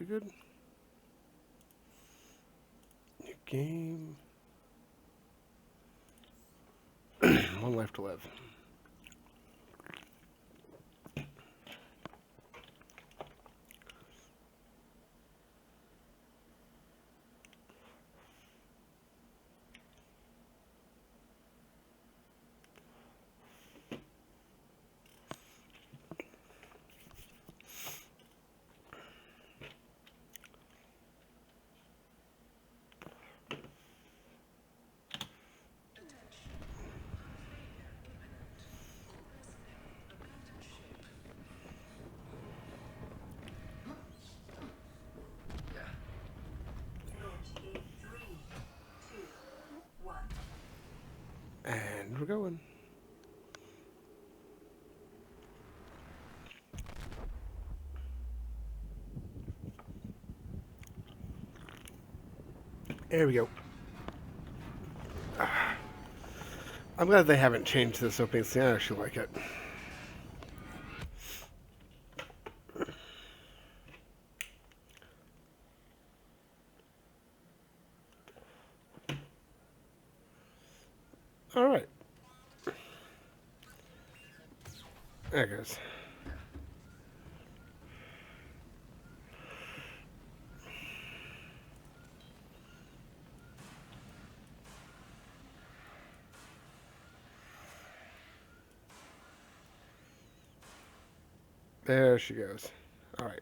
be good. New game. 1 life to live. And we're going. There we go. I'm glad they haven't changed this opening scene. I actually like it. All right. There it goes. There she goes. All right.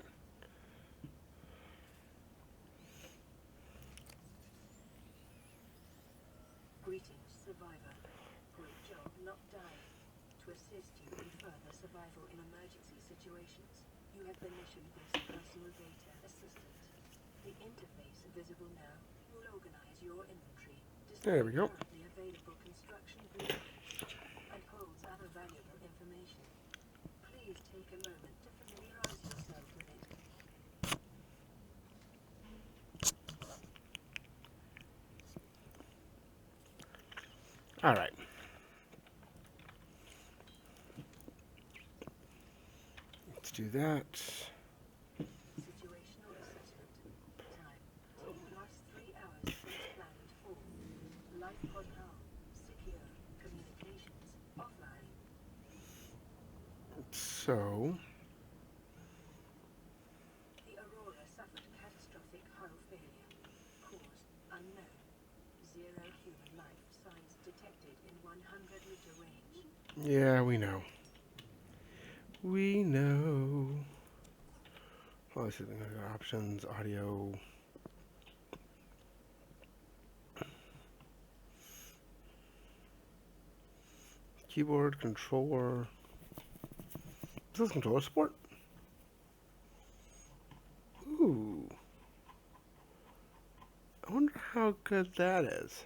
Greetings, survivor. Great job not dying. To assist you in further survival in emergency situations, you have been issued this personal data assistant. The interface visible now will organize your inventory, There we go. display currently available construction blueprints, and holds other valuable information. Please take a moment to familiarize yourself with it. All right. Let's do that. Situational assessment. Time. +3 hours since planet fall. Life pod null. Secure. Communications offline. So, The Aurora suffered catastrophic hull failure. Cause unknown. 0 human life signs detected in 100-meter range. yeah, we know. We know. Well, let's see the options, audio. Keyboard, controller. This is controller support. Ooh. I wonder how good that is.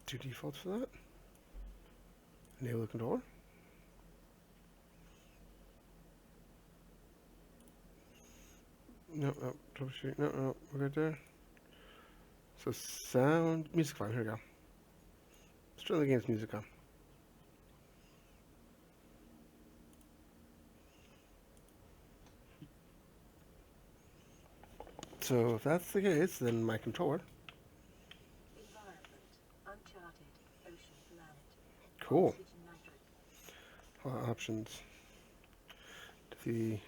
Two defaults for that. Enable the controller. No, no, troubleshoot. No, no, we're good there. So sound, music file. Here we go. Let's turn the game's music on. So if that's the case, then my controller. Environment. Uncharted. Ocean planet. Cool. Oxygen nitrogen. Options. The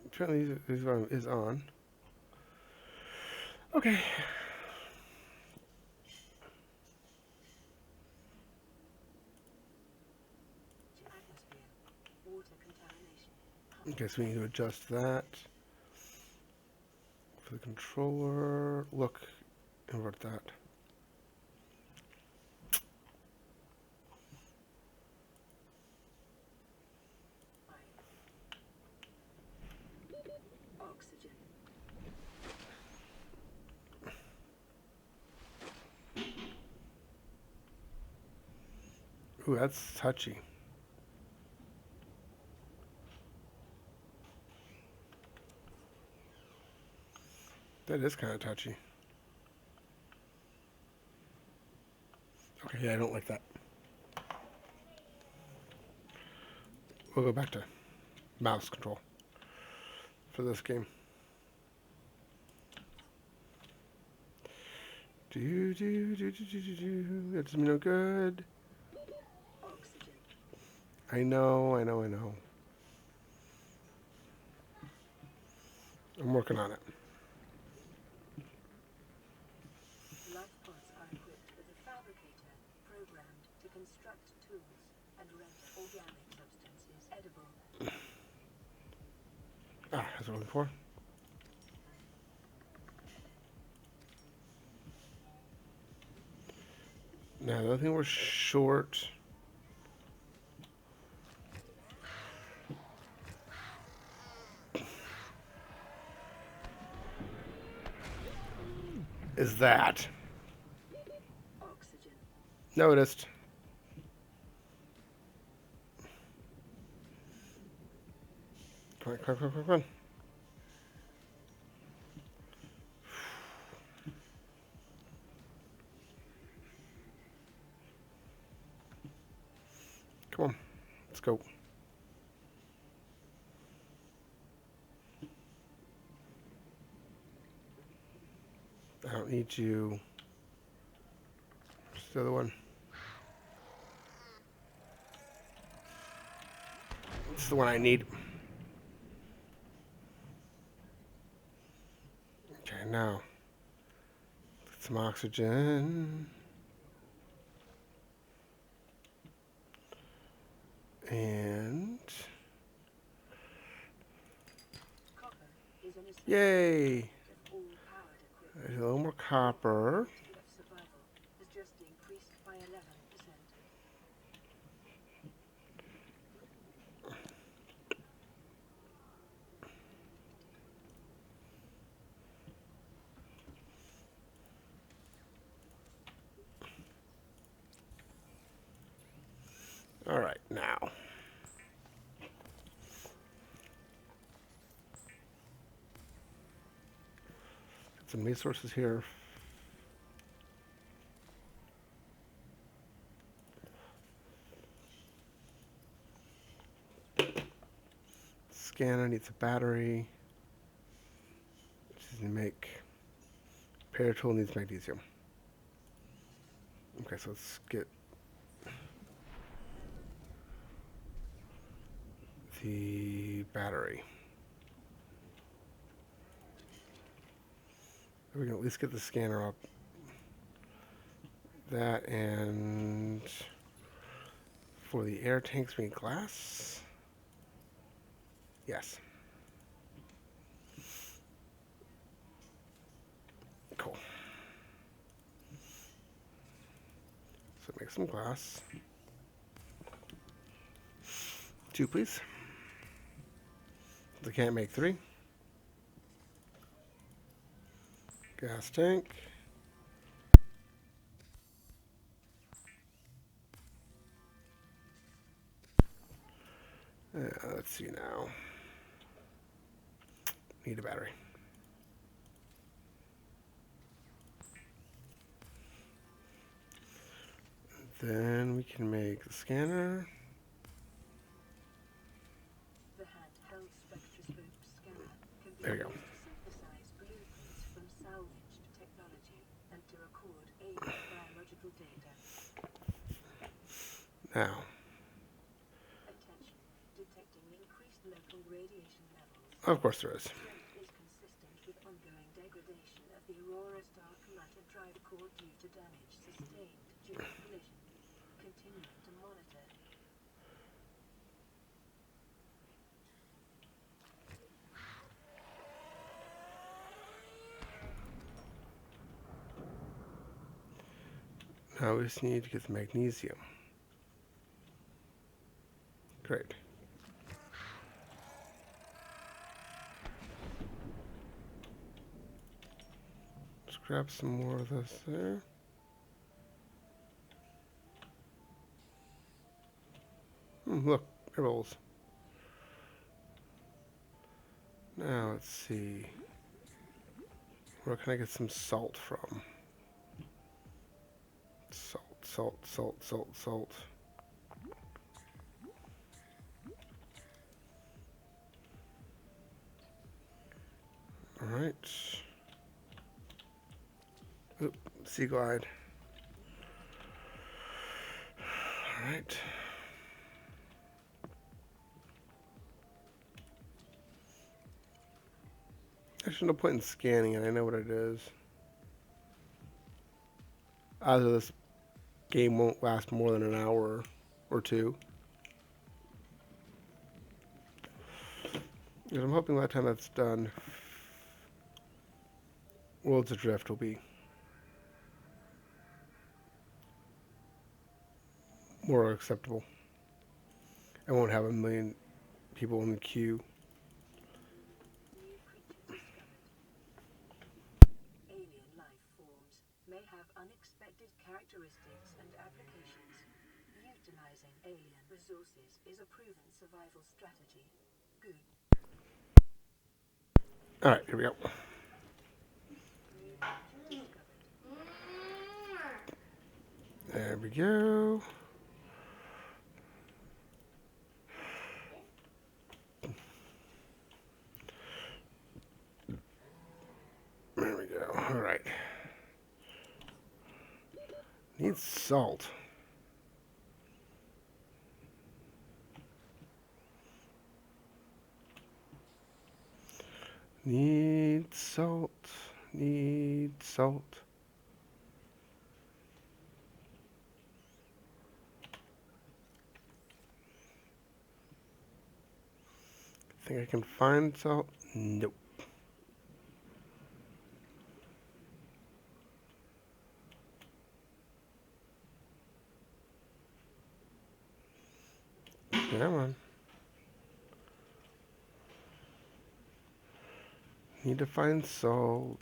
apparently is on. Okay. Atmosphere. Water contamination. Okay, so we need to adjust that. For the controller, look, invert that. Oxygen. Ooh, that's touchy. That is kind of touchy. Okay, yeah, I don't like that. We'll go back to mouse control for this game. That does me no good. Oxygen. I know. I'm working on it. Life pods are equipped with a fabricator programmed to construct tools and render organic substances edible. Ah, that's what I'm looking for. Now, the other thing we're short is that. Oxygen. Noticed. Come on. Come on. Let's go. I don't need you. What's the other one? It's the one I need. Okay, now. Get some oxygen. And. Copper is an essential Yay! component of all powered equipment. There's a little more copper. Probability of survival has just increased by 11%. All right, now. Get some resources here. Scanner needs a battery. Just need to make. Repair tool needs magnesium. Okay, so let's get the battery. We can at least get the scanner up. That, and for the air tanks we need glass. Yes. Cool. So make some glass. 2, please. I can't make 3. Gas tank. Let's see now. Need a battery. Then we can make the scanner. The handheld spectroscope scanner can be There we go. used to synthesize blueprints from salvaged technology and to record alien biological data. Now, Attention, detecting increased local radiation levels. of course there is. Trend is consistent with ongoing degradation of the Aurora's dark matter drive core due to damage sustained during collision. Continuing to monitor. Now we just need to get the magnesium. Great. Let's grab some more of this there. Look, it rolls. Now let's see. Where can I get some salt from? Salt. salt, salt, salt, salt. Alright. Oop, sea glide. Alright. There's no point in scanning it, I know what it is. Either this game won't last more than an hour or two. Because I'm hoping by the time that's done, Worlds Adrift will be more acceptable. I won't have a million people in the queue. New creature discovered. Alien life forms may have unexpected characteristics and applications. Utilizing alien resources is a proven survival strategy. Good. Alright, here we go. New creature discovered. There we go. There we go. Alright. Needs salt. Need salt. Need salt. Think I can find salt? Nope. Come on. Need to find salt.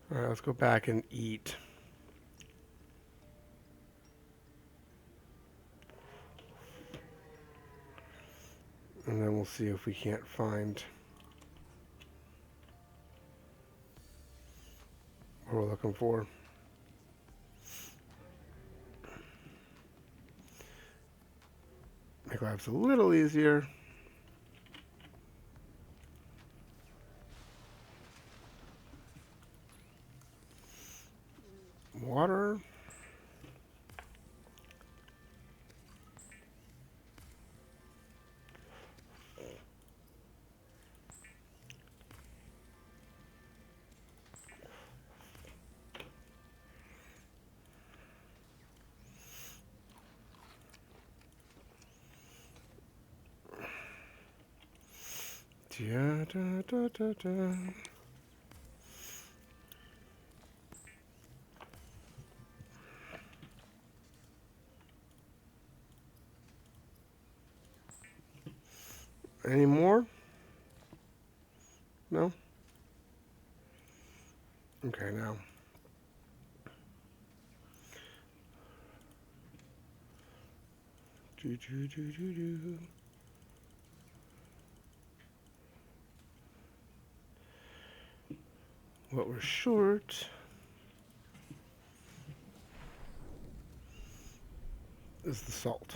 Alright, let's go back and eat. And then we'll see if we can't find what we're looking for. Make lives a little easier. Water. Da, da, da, da, da. Any more? No? Okay, now. Do, do, do, do, do. What we're short is the salt.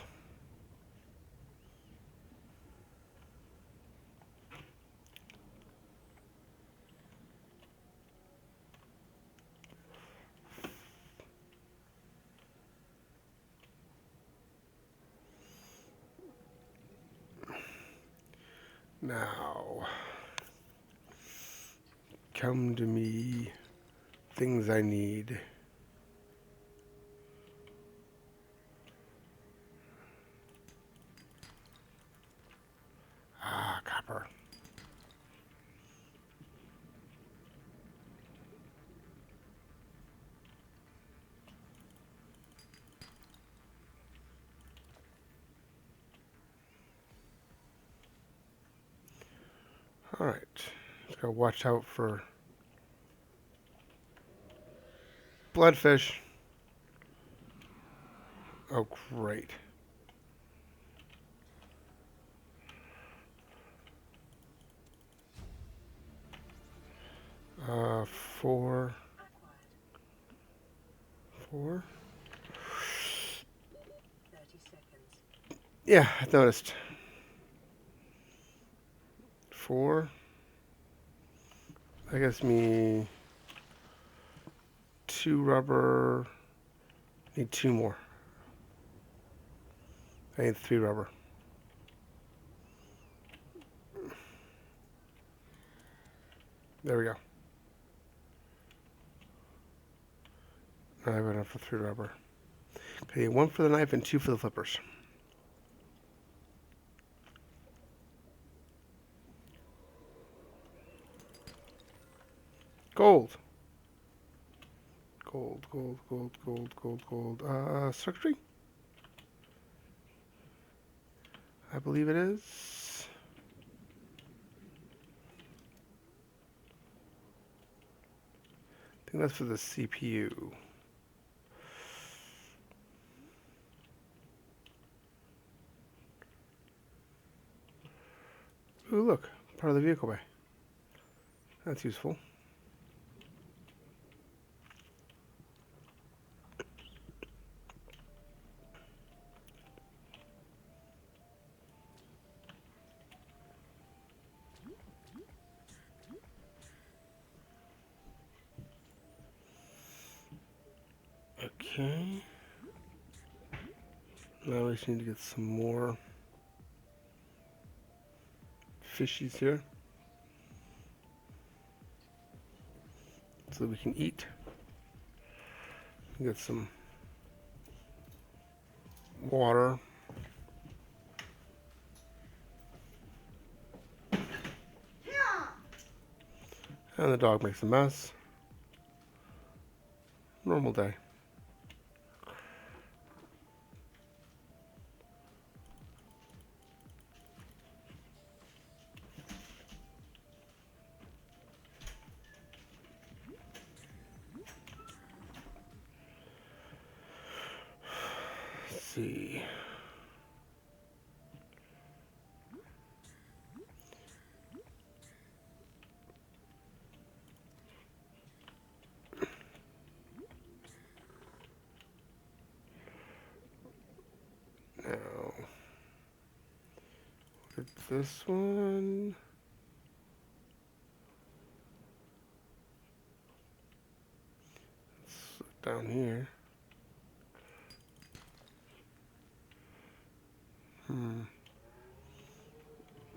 Now, come to me, things I need. Ah, copper. Alright. Just gotta watch out for bloodfish. Oh, great. Four. Acquired. 4. 30 seconds. Yeah, I noticed. 4. I guess me 2 rubber. Need 2 more. I need 3 rubber. There we go. Now I have enough for 3 rubber. Okay, 1 for the knife and 2 for the flippers. Gold. Gold, gold, gold, gold, gold, gold. Circuitry? I believe it is. I think that's for the CPU. Ooh, look. Part of the vehicle bay. That's useful. Okay. Now we just need to get some more fishies here so that we can eat. Get some water. And the dog makes a mess. Normal day. Let's see. Now, look at this one. Let's look down here.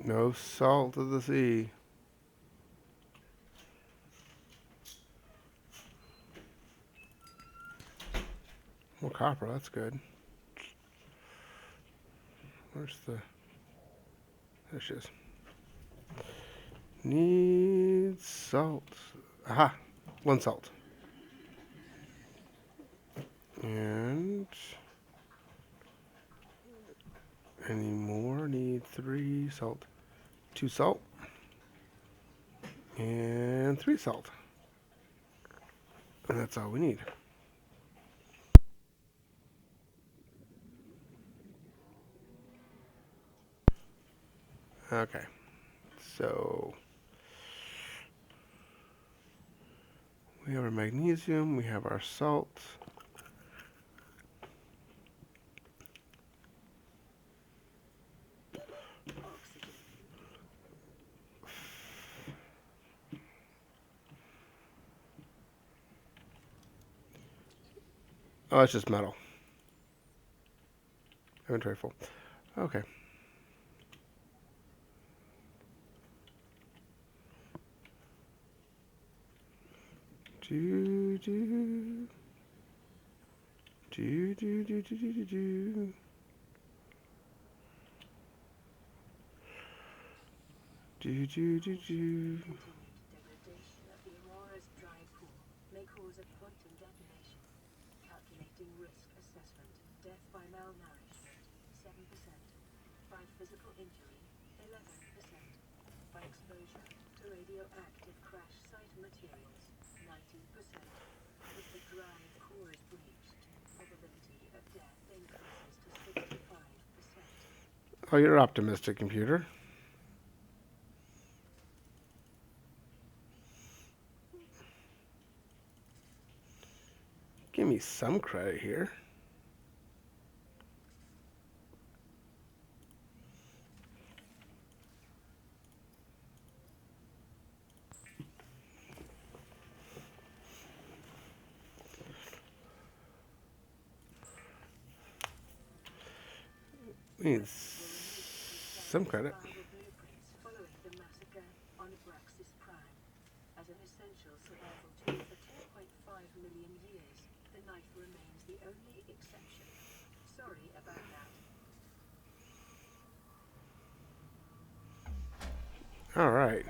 No salt of the sea. More copper, that's good. Where's the... There she is. Needs salt. Aha! 1 salt. And... Any more? Need 3 salt. 2 salt. And 3 salt. And that's all we need. Okay. So... we have our magnesium, we have our salt. Oh, it's just metal. Inventory full. Okay. Do do do do do do do do. Do do do do. Continued degradation of the Aurora's dry pool may cause a quantum detonation. Calculating risk assessment. Death by malnourishment, 7%. By physical injury, 11%. by exposure to radioactive crash site materials. 90%. If the drive core is breached, probability of death increases to 65%. Oh, you're optimistic, computer. Give me some credit here. We need some credit. Survival blueprints following the massacre on Braxis Prime. As an essential survival tool for 2.5 million years, the knife remains the only exception. Sorry about that. All right.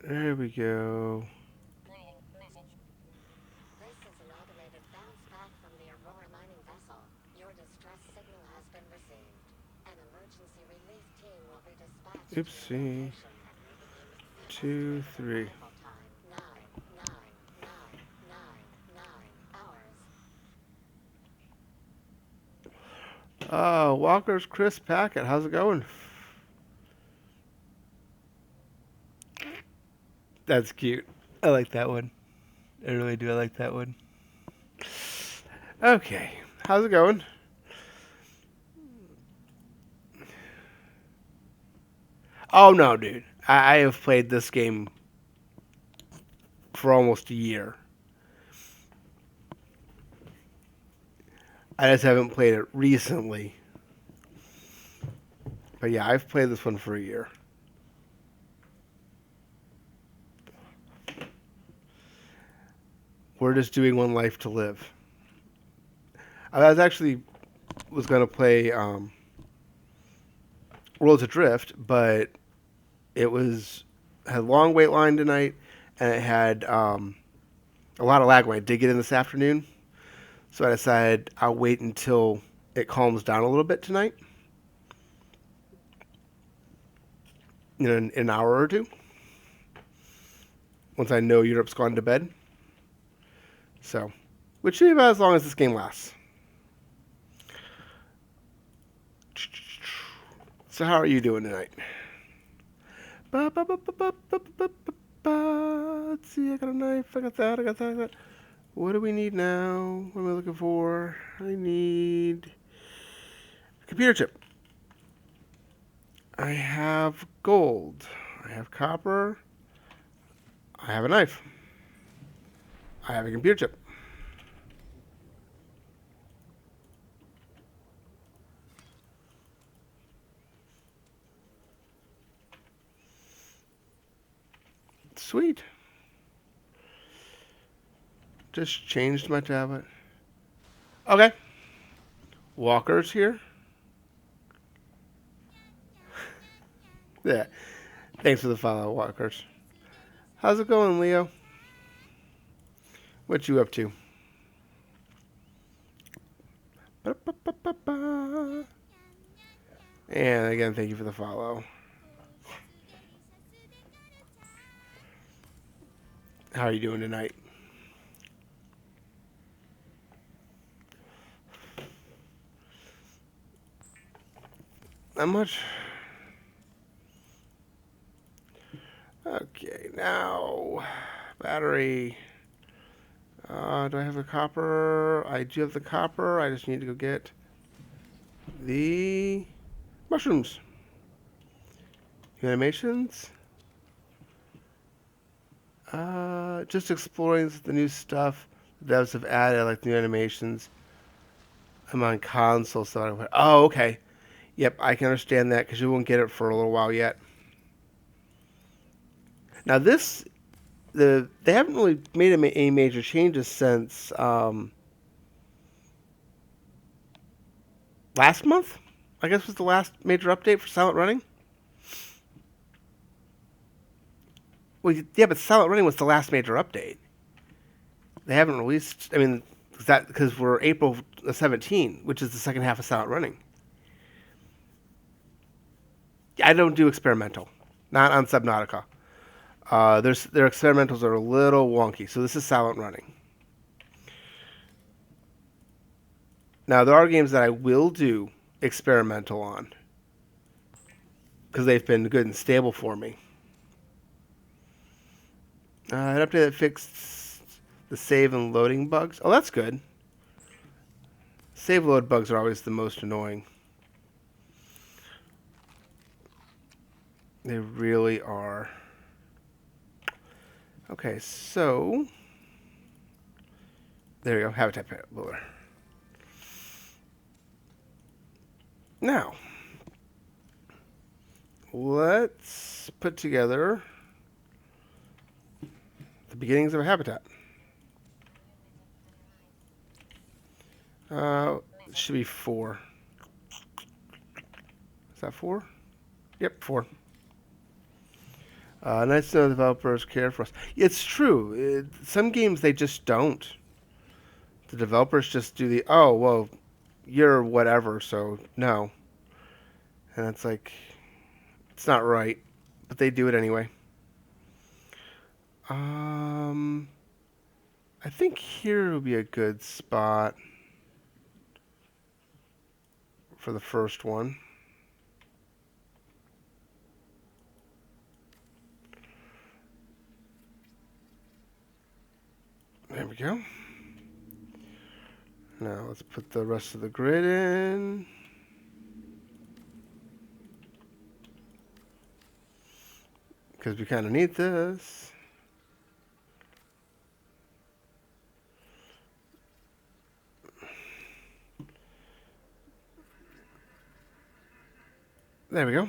There we go. This is an automated bounce back from the Aurora mining vessel. Your distress signal has been received. An emergency relief team will be dispatched to your Oopsie. location. 2, 3. Arrival time 9 hours. Walker's Chris Packett. How's it going? That's cute. I like that one. I really do. I like that one. Okay. How's it going? Oh, no, dude. I have played this game for almost a year. I just haven't played it recently. But yeah, I've played this one for a year. We're just doing One Life to Live. I was actually going to play Worlds Adrift, but it had a long wait line tonight, and it had a lot of lag when I did get in this afternoon. So I decided I'll wait until it calms down a little bit tonight. In an hour or two. Once I know Europe's gone to bed. So, which should be about as long as this game lasts. So how are you doing tonight? Let's see, I got a knife, I got that. What do we need now? What am I looking for? I need a computer chip. I have gold. I have copper. I have a knife. I have a computer chip. Sweet. Just changed my tablet. Okay. Walker's here. Yeah. Thanks for the follow, Walkers. How's it going, Leo? What you up to? And again, thank you for the follow. How are you doing tonight? Not much. Okay, now battery. Do I have the copper? I do have the copper. I just need to go get the mushrooms. Animations. Just exploring the new stuff the devs have added, like new animations. I'm on console, so I don't. Oh, okay. Yep, I can understand that because you won't get it for a little while yet. Now they haven't really made any major changes since last month. I guess was the last major update for Silent Running. Well, yeah, but Silent Running was the last major update. They haven't released. I mean, Because we're April 17, which is the second half of Silent Running. I don't do experimental, not on Subnautica. Their experimentals are a little wonky, so this is Silent Running. Now there are games that I will do experimental on because they've been good and stable for me. An update that fixed the save and loading bugs. Oh, that's good. Save load bugs are always the most annoying. They really are. Okay, so there you go, Habitat Builder. Now, let's put together the beginnings of a habitat. It should be 4. Is that 4? Yep, 4. Nice to know developers care for us. It's true. Some games they just don't. The developers just do the, oh, well, you're whatever, so no. And it's like, it's not right, but they do it anyway. I think here would be a good spot for the first one. There we go. Now let's put the rest of the grid in. Because we kind of need this. There we go.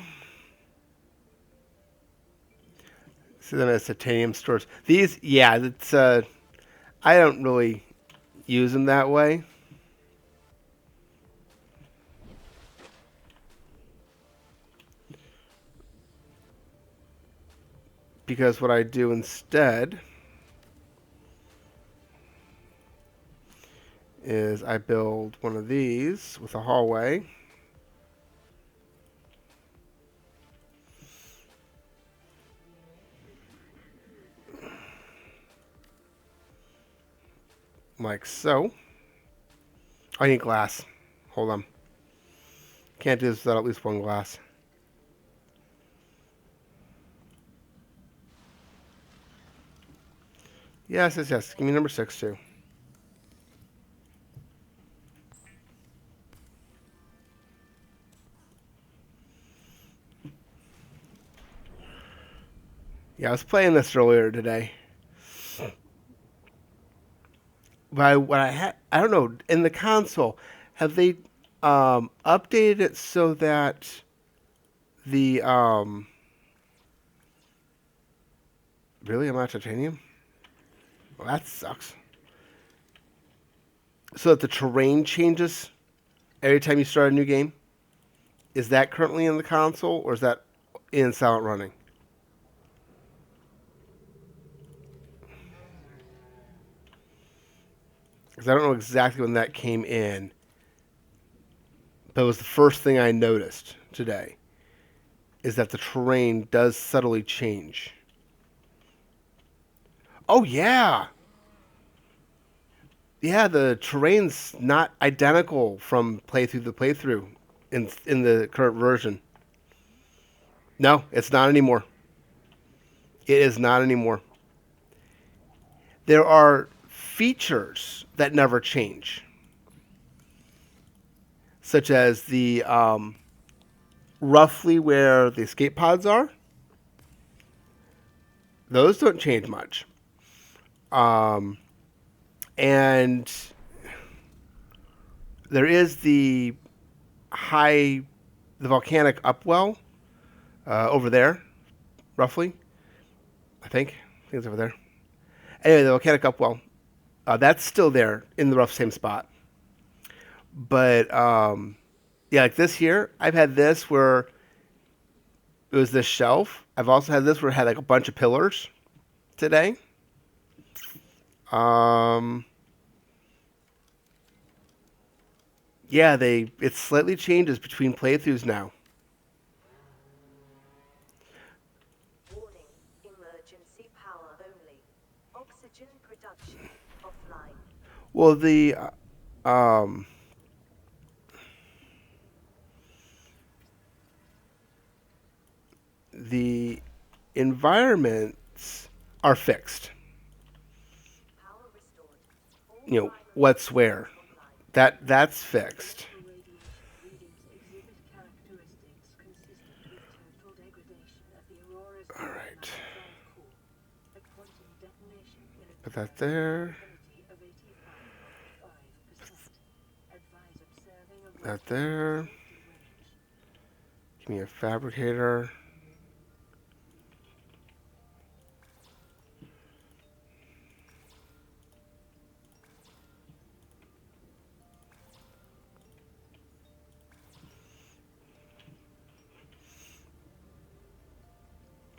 See them as titanium stores. These, yeah, it's I don't really use them that way. Because what I do instead is I build one of these with a hallway. Like so. I need glass. Hold on. Can't do this without at least one glass. Yes, yes, yes. Give me number 6 too. Yeah, I was playing this earlier today. But I don't know, in the console, have they updated it so that the really, I'm out of titanium? Well, that sucks. So that the terrain changes every time you start a new game? Is that currently in the console, or is that in Silent Running? Because I don't know exactly when that came in, but it was the first thing I noticed today, is that the terrain does subtly change. Oh, yeah! Yeah, the terrain's not identical from playthrough to playthrough in the current version. No, it's not anymore. It is not anymore. There are features that never change, such as the roughly where the escape pods are. Those don't change much. And there is the volcanic upwell over there, roughly. I think it's over there. Anyway, the volcanic upwell, that's still there in the rough same spot. But yeah, like this here, I've had this where it was this shelf. I've also had this where it had like a bunch of pillars today. Yeah, it slightly changes between playthroughs now. Warning, emergency power only. Oxygen production offline. Well, um the environments are fixed. Power restored. All You know primary what's where. systems online. That's fixed. Electrical radiation readings exhibit characteristics consistent with total degradation at the Aurora's All Ultramag right. drive core. A quantum detonation will Put occur that with a there. probability of 85.5%. Advise observing a That rotating there. safety range. Give me a fabricator.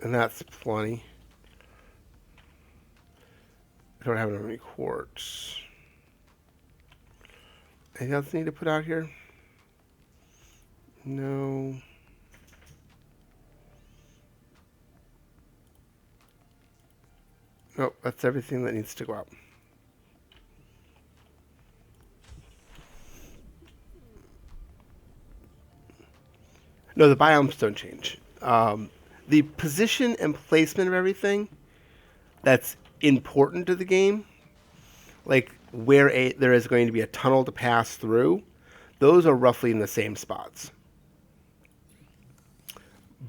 And that's plenty. I don't have any quartz. Anything else I need to put out here? No. Nope, that's everything that needs to go out. No, the biomes don't change. The position and placement of everything that's important to the game, like there is going to be a tunnel to pass through, those are roughly in the same spots.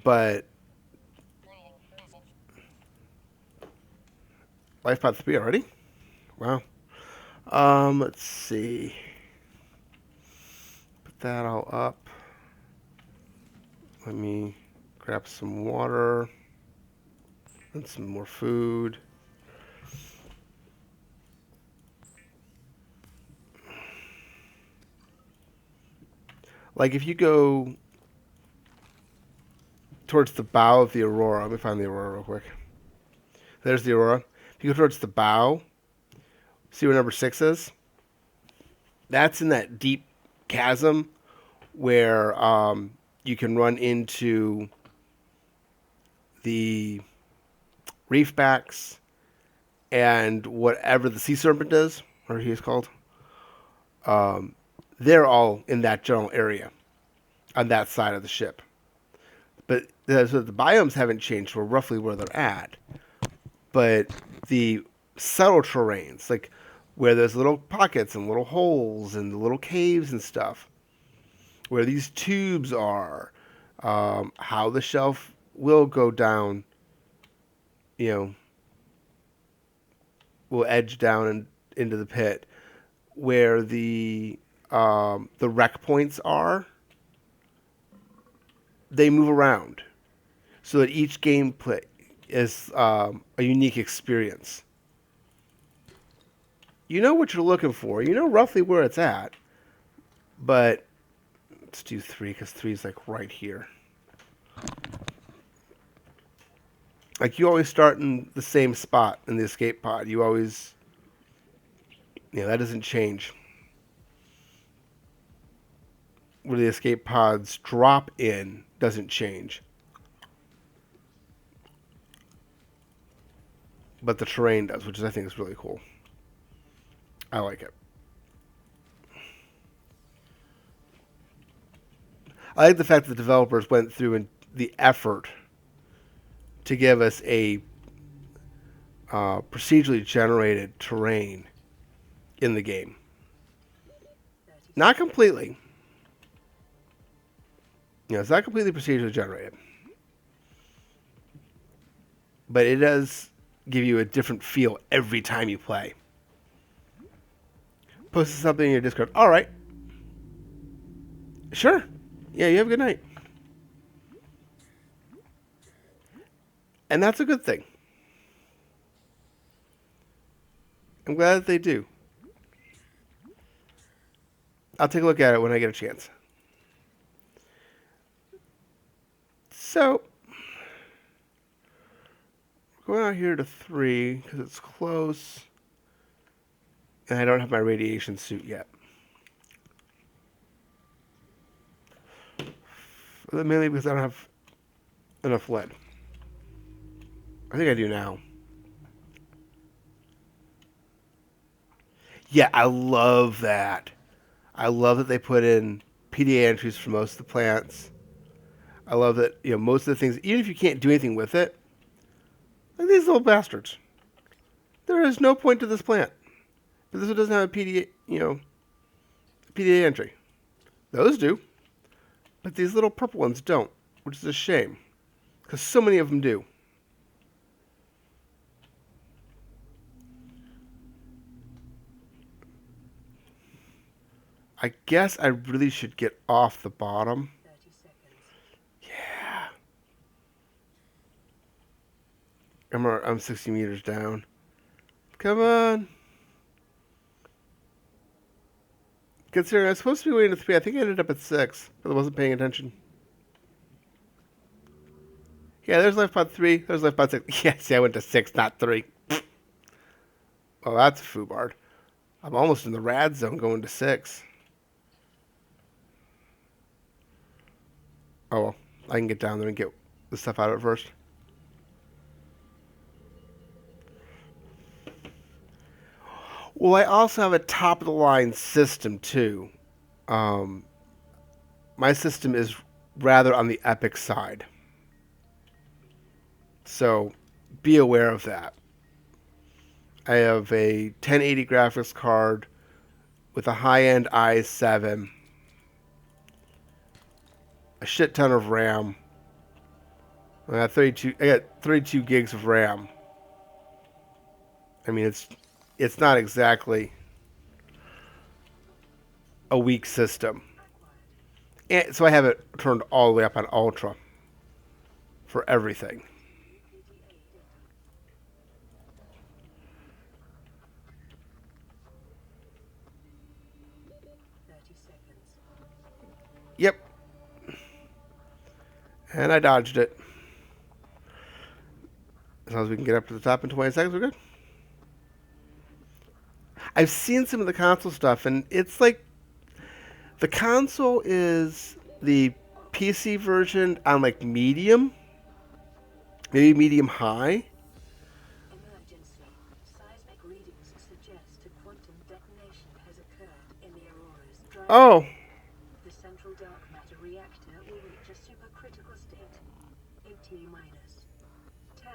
But life pod 3 already? Wow. Let's see. Put that all up. Let me grab some water and some more food. Like if you go towards the bow of the Aurora, let me find the Aurora real quick. There's the Aurora. If you go towards the bow, see where number 6 is? That's in that deep chasm where you can run into the reef backs and whatever the sea serpent is, or he's called. Um, they're all in that general area on that side of the ship. But so the biomes haven't changed. We're roughly where they're at. But the subtle terrains, like where there's little pockets and little holes and the little caves and stuff, where these tubes are, how the shelf will go down, you know, will edge down and into the pit, where the wreck points are, they move around so that each gameplay is a unique experience. You know what you're looking for. You know roughly where it's at, but let's do 3 because 3 is like right here. Like you always start in the same spot in the escape pod. You always, that doesn't change. Where the escape pods drop in doesn't change, but the terrain does, which I think is really cool. I like it. I like the fact that the developers went through the effort to give us a procedurally generated terrain in the game. 30 Not seconds. completely. It's not completely procedurally generated, but it does give you a different feel every time you play. Posted something in your Discord. All right. Sure. Yeah, you have a good night. And that's a good thing. I'm glad that they do. I'll take a look at it when I get a chance. So, going out here to 3 because it's close. And I don't have my radiation suit yet. Mainly because I don't have enough lead. I think I do now. Yeah, I love that. I love that they put in PDA entries for most of the plants. I love that, most of the things, even if you can't do anything with it, like these little bastards. There is no point to this plant. But this one doesn't have a PDA, PDA entry. Those do, but these little purple ones don't, which is a shame, because so many of them do. I guess I really should get off the bottom. 30 seconds. Yeah. I'm 60 meters down. Come on. Considering I was supposed to be waiting to 3, I think I ended up at 6, but I wasn't paying attention. Yeah, there's life pod 3, there's life pod 6. Yeah, see, I went to 6, not 3. Oh, that's a foobard. I'm almost in the rad zone going to 6. Oh, well, I can get down there and get the stuff out of it first. Well, I also have a top of the line system too. Um, my system is rather on the epic side, so be aware of that. I have a 1080 graphics card with a high-end i7, a shit ton of RAM. I got 32 gigs of RAM. I mean, it's not exactly a weak system. And so I have it turned all the way up on ultra for everything. Yep. And I dodged it. As long as we can get up to the top in 20 seconds, we're good. I've seen some of the console stuff, and it's like the console is the PC version on like medium, maybe medium high. Emergency. Seismic readings suggest a quantum detonation has occurred in the Aurora's drive. Oh, The central dark matter reactor will reach a supercritical state in T minus 10,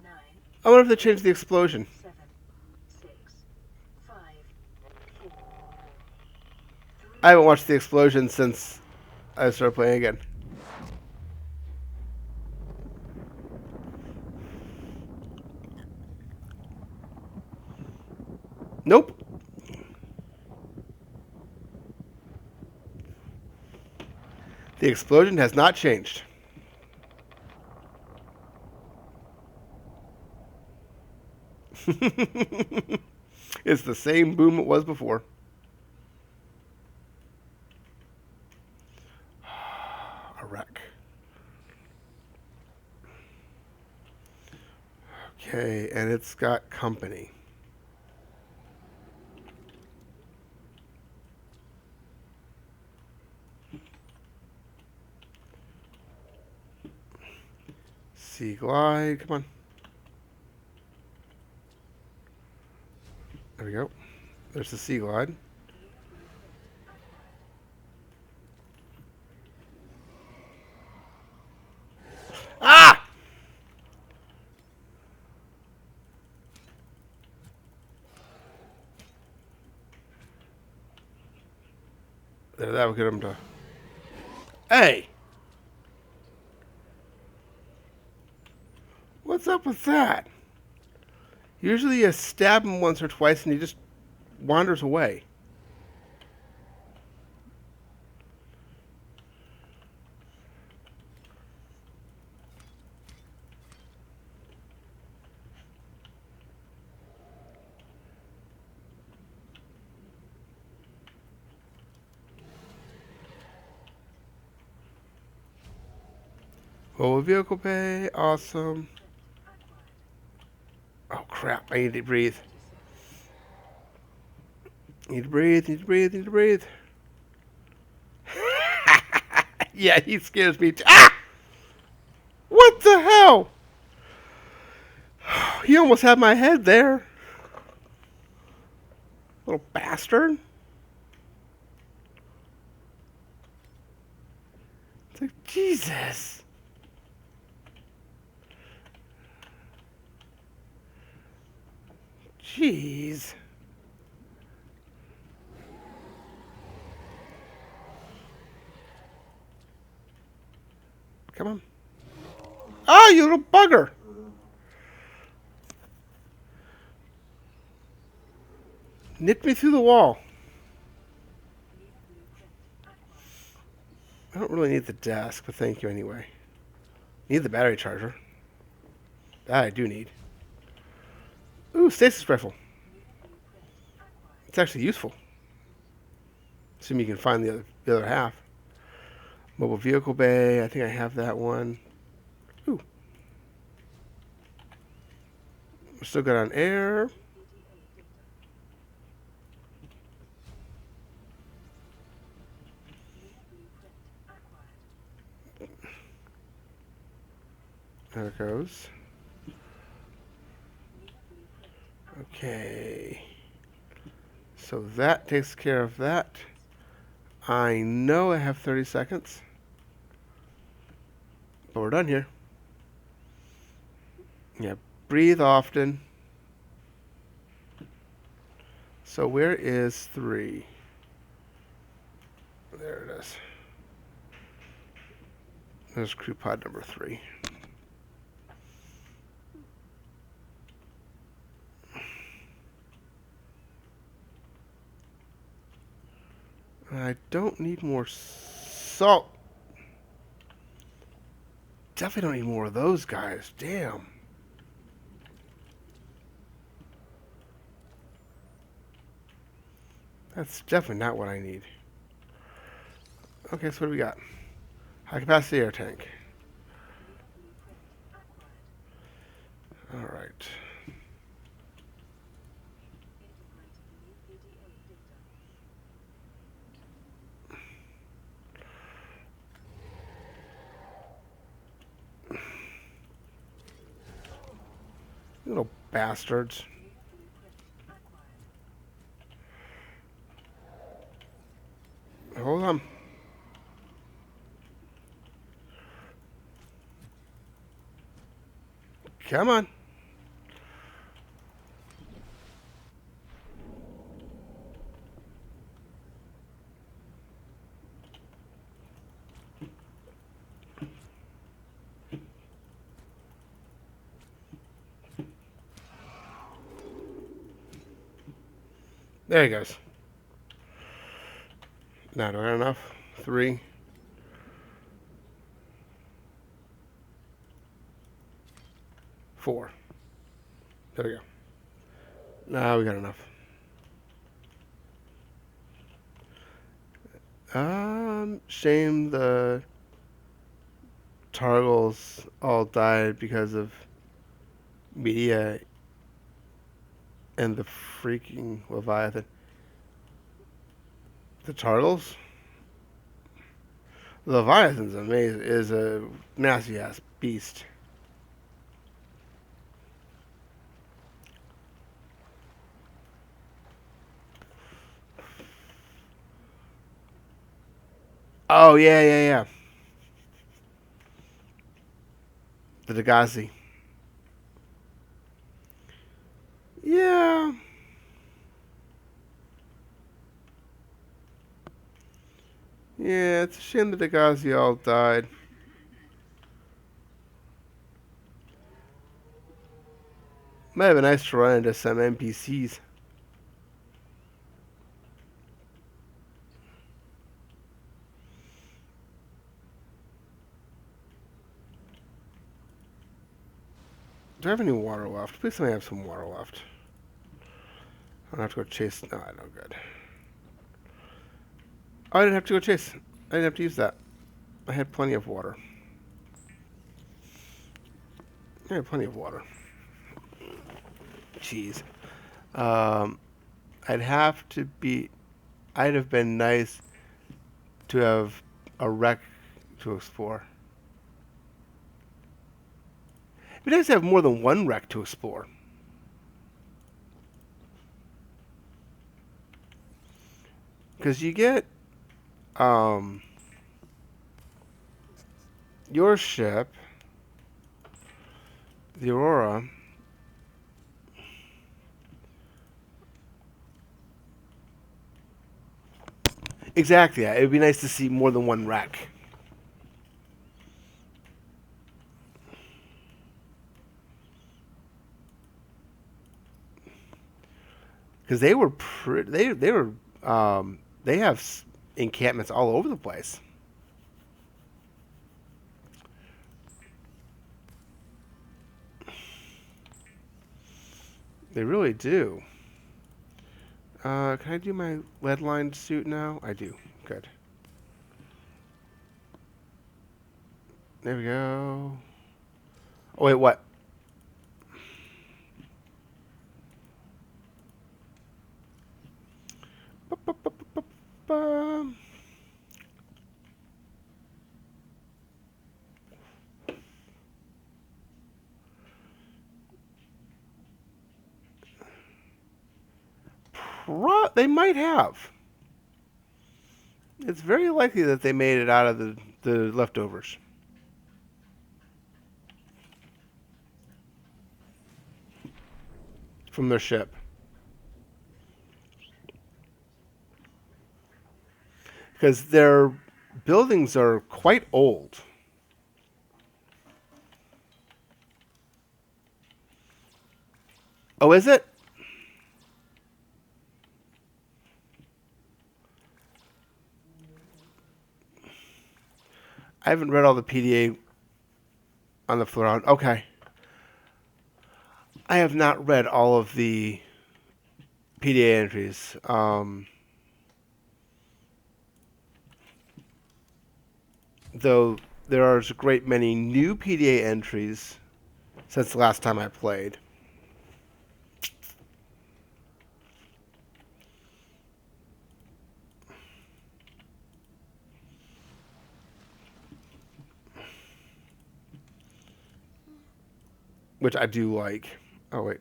9, I wonder if they changed the explosion. 7, 6, 5, 4, 3. I haven't watched the explosion since I started playing again. Nope. The explosion has not changed. It's the same boom it was before. A wreck. Okay, and it's got company. Sea glide, come on. There we go. There's the sea glide. Ah! There, that would get him to. Hey! What's up with that? Usually you stab him once or twice and he just wanders away. Mobile vehicle pay, awesome. Oh crap, I need to breathe. Need to breathe, need to breathe, need to breathe. Yeah, he scares me. Ah! What the hell? He almost had my head there. Little bastard. It's like, Jesus. Jeez. Come on. Oh, you little bugger. Nipped me through the wall. I don't really need the desk, but thank you anyway. Need the battery charger. That I do need. Ooh, stasis rifle. It's actually useful. Assume you can find the other half. Mobile vehicle bay. I think I have that one. Ooh. We're still good on air. There it goes. Okay. So that takes care of that. I know I have 30 seconds. But we're done here. Yeah, breathe often. So where is 3? There it is. There's crew pod number 3. I don't need more salt. Definitely don't need more of those guys. Damn. That's definitely not what I need. Okay, so what do we got? High capacity air tank. Alright. You little bastards. Hold on. Come on. There he goes. Now, do I got enough? 3. 4. There we go. Now we got enough. Shame the Targals all died because of media and the freaking Leviathan. The Targals? The Leviathan's amazing. Is a nasty ass beast. Oh yeah. The Degasi. Yeah. Yeah, it's a shame the Degasi all died. Might have been nice to run into some NPCs. Do I have any water left? Please let me have some water left. I don't have to go chase. No, I know. Good. Oh, I didn't have to go chase. I didn't have to use that. I had plenty of water. I had plenty of water. Jeez. Um, I'd have to be. I'd have been nice to have a rec to explore. It'd be nice to have more than one wreck to explore. Because you get um, your ship, the Aurora. Exactly. Yeah. It would be nice to see more than one wreck. Because they were they were they have encampments all over the place. They really do. Can I do my lead line suit now? I do. Good. There we go. Oh wait, what? Ba-ba-ba-ba-ba-ba. They might have. It's very likely that they made it out of the leftovers from their ship. Because their buildings are quite old. Oh, is it? I haven't read all the PDA on the floor. Okay. I have not read all of the PDA entries. Though there are a great many new PDA entries since the last time I played. Which I do like. Oh, wait.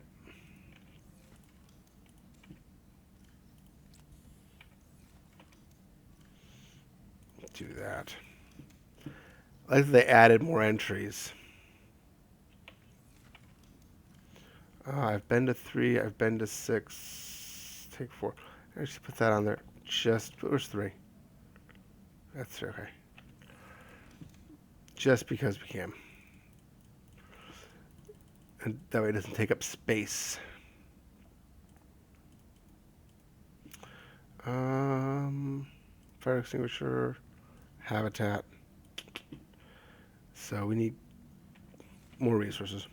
Do that. I like that they added more entries. I've been to 3. I've been to 6. Take 4. I should put that on there. Where's 3? That's 3. Okay. Just because we can. And that way it doesn't take up space. Fire extinguisher, habitat. So we need more resources.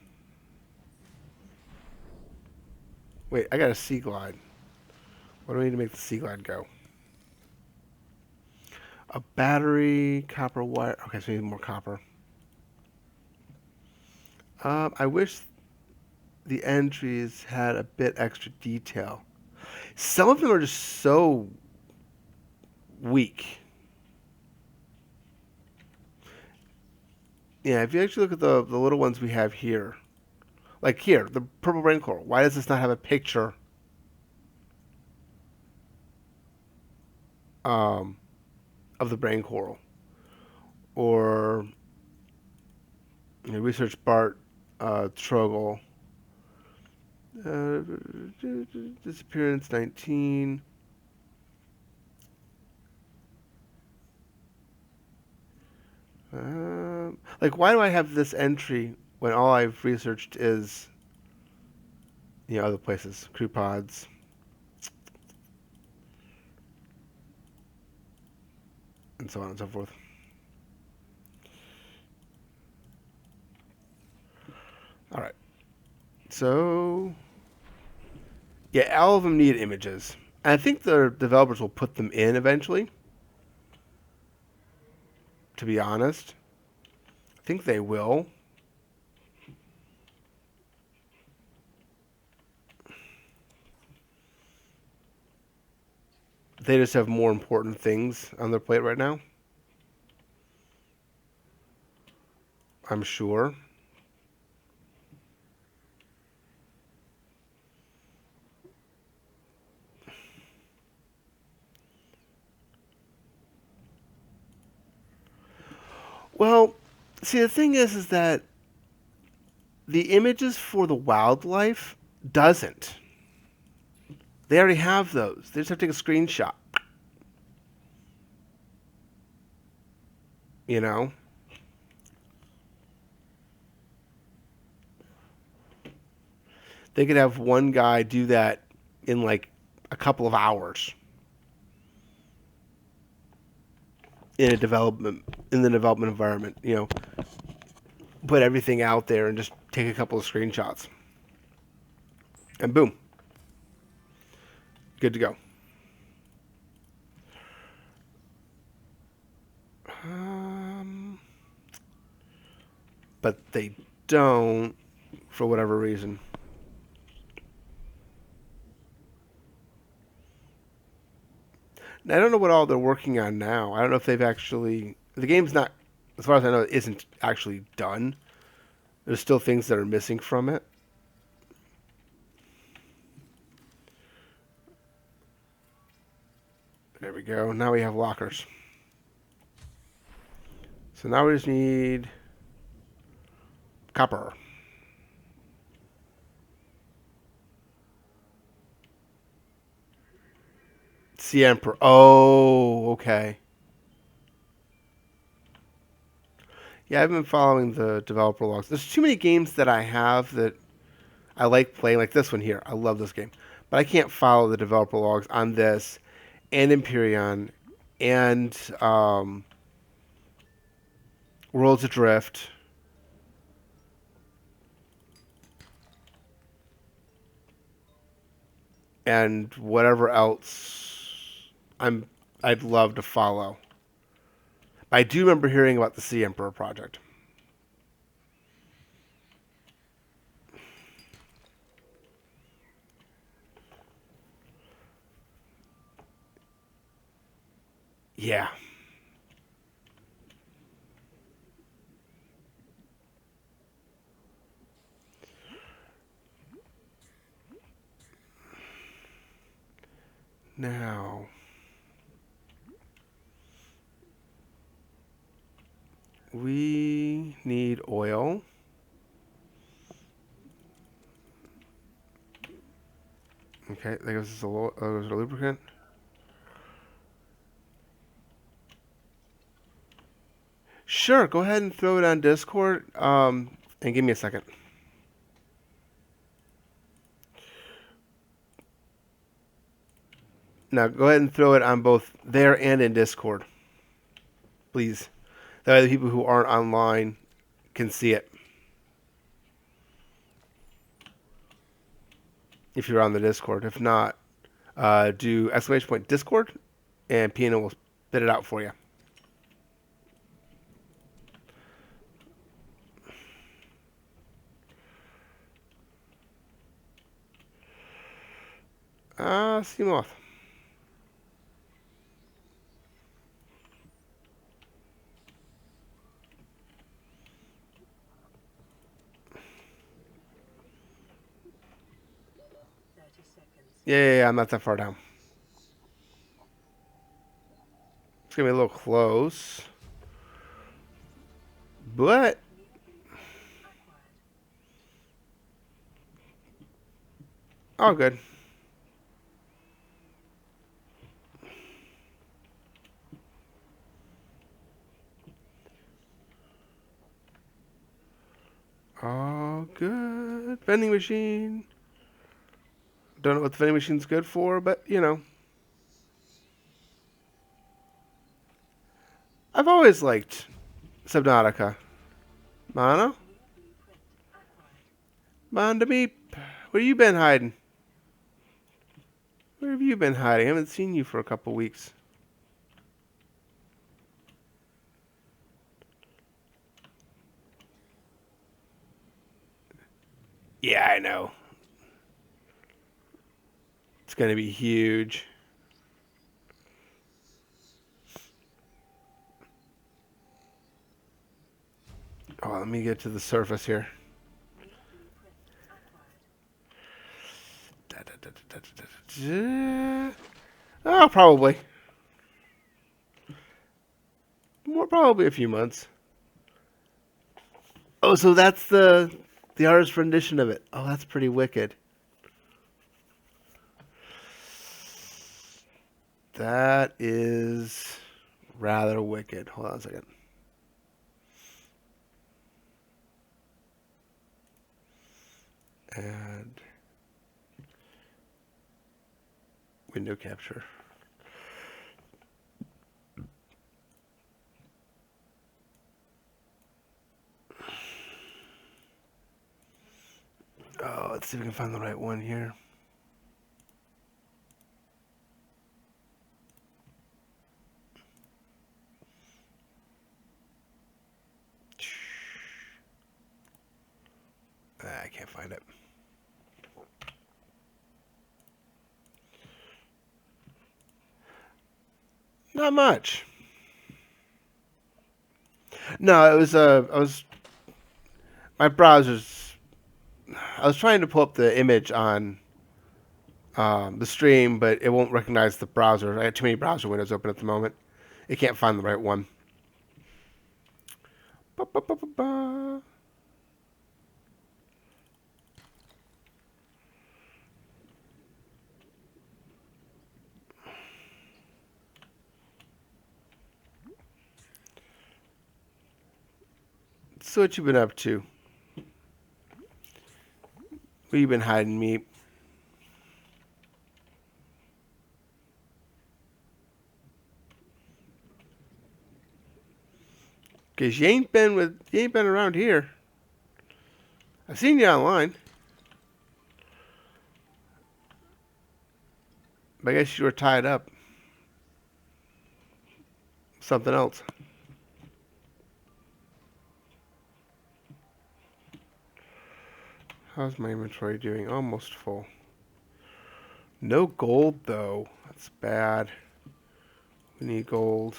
Wait, I got a sea glide. What do I need to make the sea glide go? A battery, copper wire. Okay, so we need more copper. I wish the entries had a bit extra detail. Some of them are just so weak. Yeah, if you actually look at the little ones we have here, like here, the purple brain coral. Why does this not have a picture um, of the brain coral? Or research Bart Trogel. Uh, Disappearance 19. Like, why do I have this entry when all I've researched is, other places, crew pods, and so on and so forth. All right. So, yeah, all of them need images. And I think the developers will put them in eventually, to be honest. I think they will. They just have more important things on their plate right now. I'm sure. Well, see, the thing is that the images for the wildlife doesn't. They already have those. They just have to take a screenshot. You know, they could have one guy do that in like a couple of hours in a development in the development environment. You know, put everything out there and just take a couple of screenshots, and boom, good to go. Um, but they don't for whatever reason. I don't know what all they're working on now. I don't know if they've actually. The game's not, as far as I know, it isn't actually done. There's still things that are missing from it. There we go. Now we have lockers. So now we just need copper. Siempre. Oh, okay. Yeah, I've been following the developer logs. There's too many games that I have that I like playing, like this one here. I love this game. But I can't follow the developer logs on this and Empyrean and Worlds Adrift. And whatever else I'd love to follow. I do remember hearing about the Sea Emperor project. Yeah. Now, we need oil. Okay, there goes a lubricant. Sure, go ahead and throw it on Discord. And give me a second. Now, go ahead and throw it on both there and in Discord, please. That way, the people who aren't online can see it. If you're on the Discord, if not, do exclamation point Discord, and Pino will spit it out for you. Seamoth. 30 seconds. Yeah, I'm not that far down. It's gonna be a little close, but New blueprint acquired. all good. All good. Vending machine. Don't know what the vending machine's good for, but you know. I've always liked Subnautica. Mono? New blueprint acquired. Manda Beep. Where you been hiding? Where have you been hiding? I haven't seen you for a couple weeks. Yeah, I know. It's gonna be huge. Oh, let me get to the surface here. New blueprint acquired. Da, da, da, da, da, da, da. Oh, probably. Probably a few months. Oh, so that's the artist rendition of it. Oh, that's pretty wicked. That is rather wicked. Hold on a second. And window capture. Oh, let's see if we can find the right one here. I can't find it. Not much. No, it was I was my browser's. I was trying to pull up the image on the stream, but it won't recognize the browser. I have too many browser windows open at the moment. It can't find the right one. Ba, ba, ba, ba, ba. So what you been up to? Where you been hiding, meat? Cause you ain't been around here. I've seen you online. But I guess you were tied up. Something else. How's my inventory doing? Almost full. No gold though. That's bad. We need gold.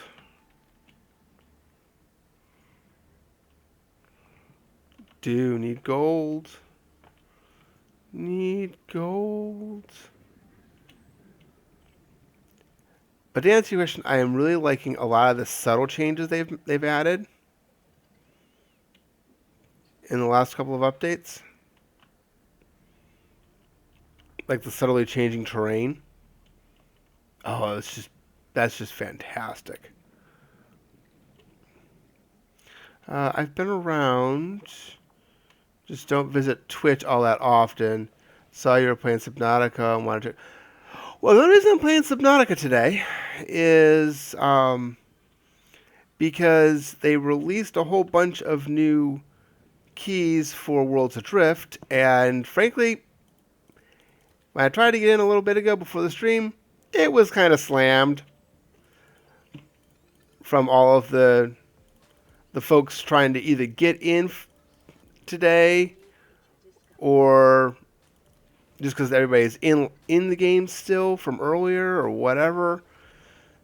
Do need gold. Need gold. But to answer your question, I am really liking a lot of the subtle changes they've added in the last couple of updates. Like the subtly changing terrain. Oh, that's just fantastic. I've been around. Just don't visit Twitch all that often. Saw you were playing Subnautica and wanted to. Well, the reason I'm playing Subnautica today is because they released a whole bunch of new keys for Worlds Adrift, and frankly, when I tried to get in a little bit ago before the stream, it was kind of slammed from all of the folks trying to either get in today or just because everybody's in the game still from earlier or whatever.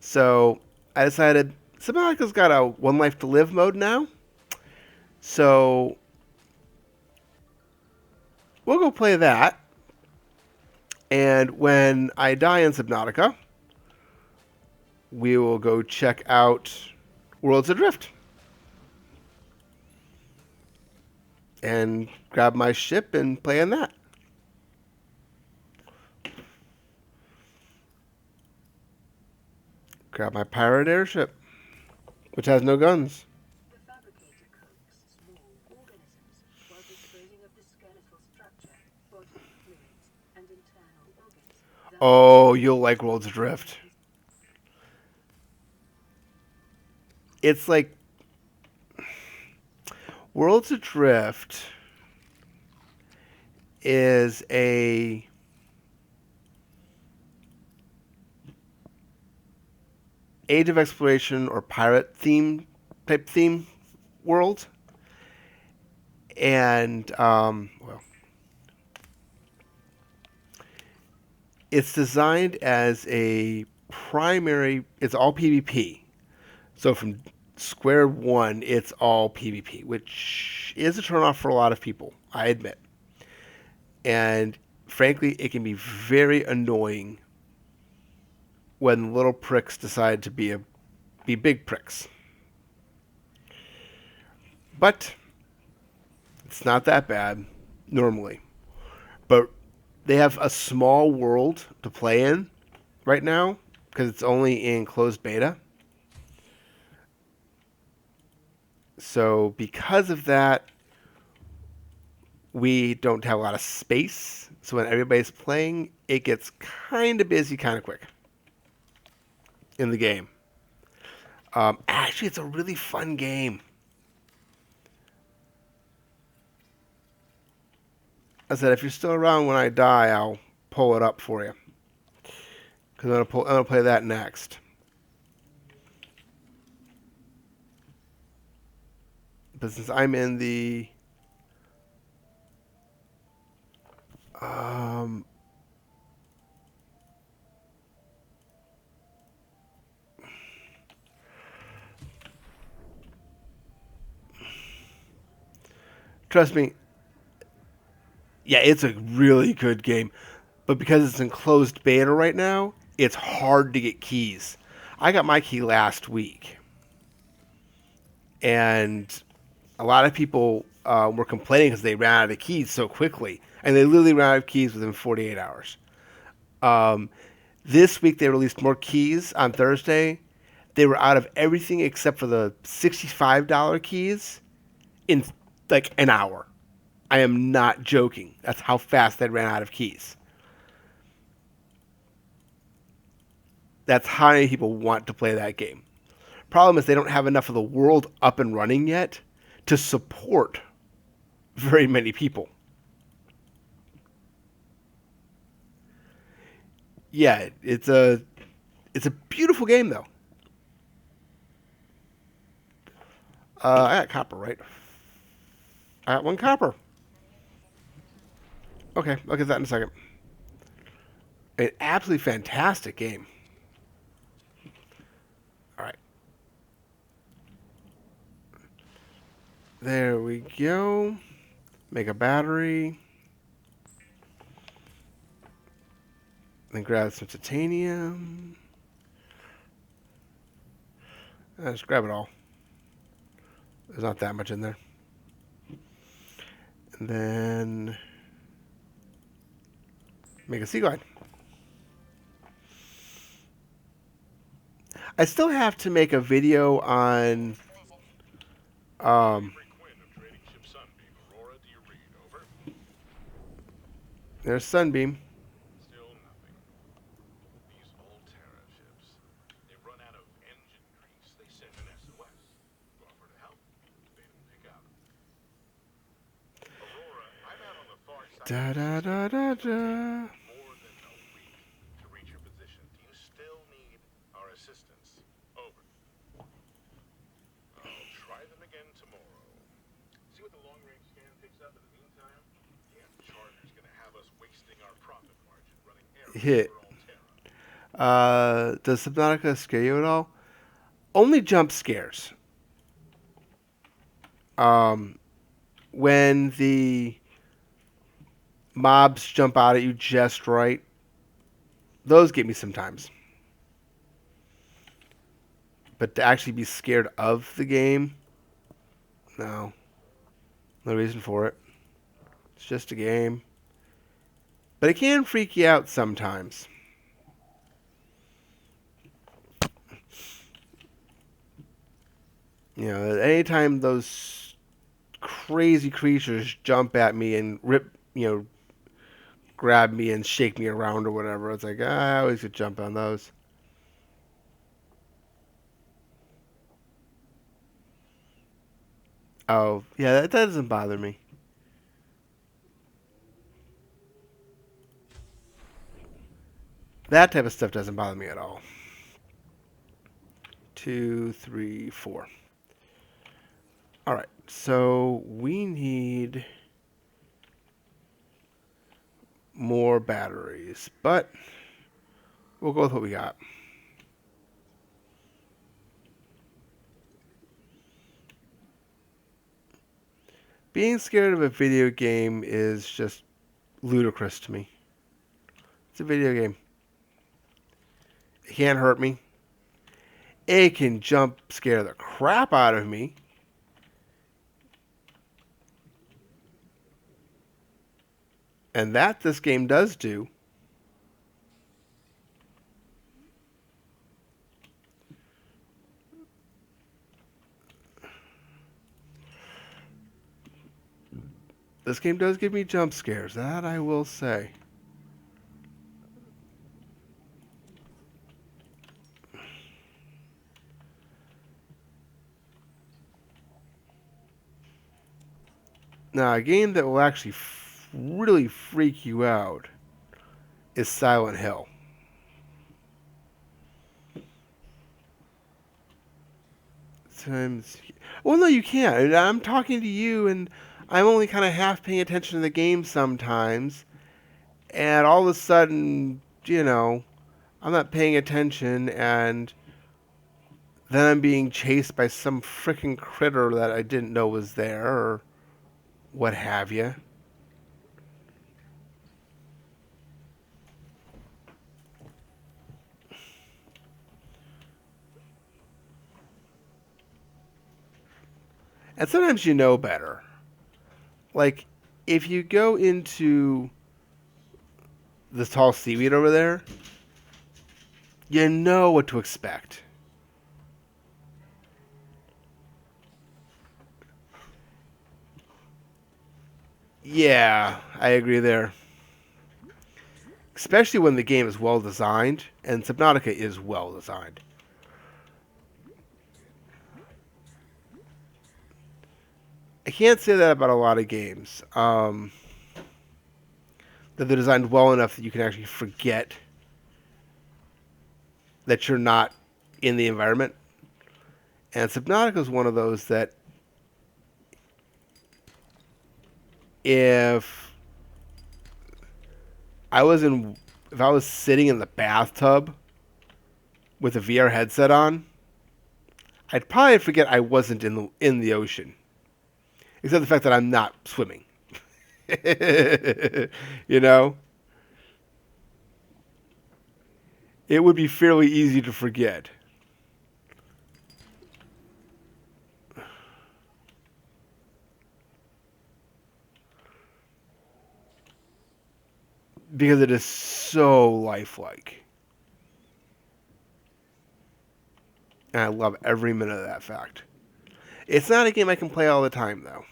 So I decided Subnautica's got a one life to live mode now. So we'll go play that. And when I die in Subnautica, we will go check out Worlds Adrift. And grab my ship and play on that. Grab my pirate airship, which has no guns. The fabricator coats small organisms while disposing of the skeletal structure, body fluids, and internal organs. Oh, you'll like Worlds Adrift. It's like Worlds Adrift is a Age of Exploration or pirate type theme world, and well, it's designed as a primary. It's all PvP, so from square one, it's all PvP, which is a turnoff for a lot of people, I admit. And frankly, it can be very annoying when little pricks decide to be big pricks. But it's not that bad normally. But they have a small world to play in right now because it's only in closed beta. So because of that, we don't have a lot of space. So when everybody's playing, it gets kind of busy kind of quick in the game. Actually, it's a really fun game. I said, if you're still around when I die, I'll pull it up for you. Because I'm gonna play that next. But since I'm in the um, trust me, yeah, it's a really good game. But because it's in closed beta right now, it's hard to get keys. I got my key last week, and a lot of people were complaining because they ran out of keys so quickly, and they literally ran out of keys within 48 hours. Um, this week they released more keys on Thursday. They were out of everything except for the $65 keys in like an hour. I am not joking. That's how fast they ran out of keys. That's how many people want to play that game. Problem is they don't have enough of the world up and running yet to support very many people. Yeah, it's a beautiful game though. I got copper, right? I got one copper. Okay, I'll get that in a second. An absolutely fantastic game. All right, there we go. Make a battery. Then grab some titanium. Just grab it all. There's not that much in there. And then make a sea glide. I still have to make a video on um, there's Sunbeam. Still nothing. These old Terra ships. They've run out of engine grease. They sent an SOS. Offer to help. They didn't pick up. Aurora, I'm out on the far side Da of the da system. da da It'll take da. more than a week to reach your position. Do you still need our assistance? Over. I'll try them again tomorrow. See what the long-range scan picks up in the meantime? Yeah, Charter's gonna have us wasting our profit margin running errands Hit. for Alterra. Does Subnautica scare you at all? Only jump scares. Um, when the mobs jump out at you just right, those get me sometimes. But to actually be scared of the game, no. No reason for it. It's just a game. But it can freak you out sometimes. You know, anytime those crazy creatures jump at me and rip, grab me and shake me around or whatever, it's like, I always could jump on those. Oh, yeah, that doesn't bother me. That type of stuff doesn't bother me at all. 2, 3, 4. All right, so we need more batteries, but we'll go with what we got. Being scared of a video game is just ludicrous to me. It's a video game. It can't hurt me. It can jump scare the crap out of me. And that this game does do. This game does give me jump scares, that I will say. Now, a game that will actually really freak you out is Silent Hill. Sometimes, well, no, you can't. I'm talking to you, and I'm only kind of half paying attention to the game sometimes, and all of a sudden, I'm not paying attention, and then I'm being chased by some freaking critter that I didn't know was there, or what have you. And sometimes you know better. Like, if you go into the tall seaweed over there, you know what to expect. Yeah, I agree there. Especially when the game is well designed, and Subnautica is well designed. I can't say that about a lot of games. That they're designed well enough that you can actually forget that you're not in the environment. And Subnautica is one of those that if if I was sitting in the bathtub with a VR headset on, I'd probably forget I wasn't in the ocean. Except the fact that I'm not swimming. you know? It would be fairly easy to forget. Because it is so lifelike. And I love every minute of that fact. It's not a game I can play all the time, though.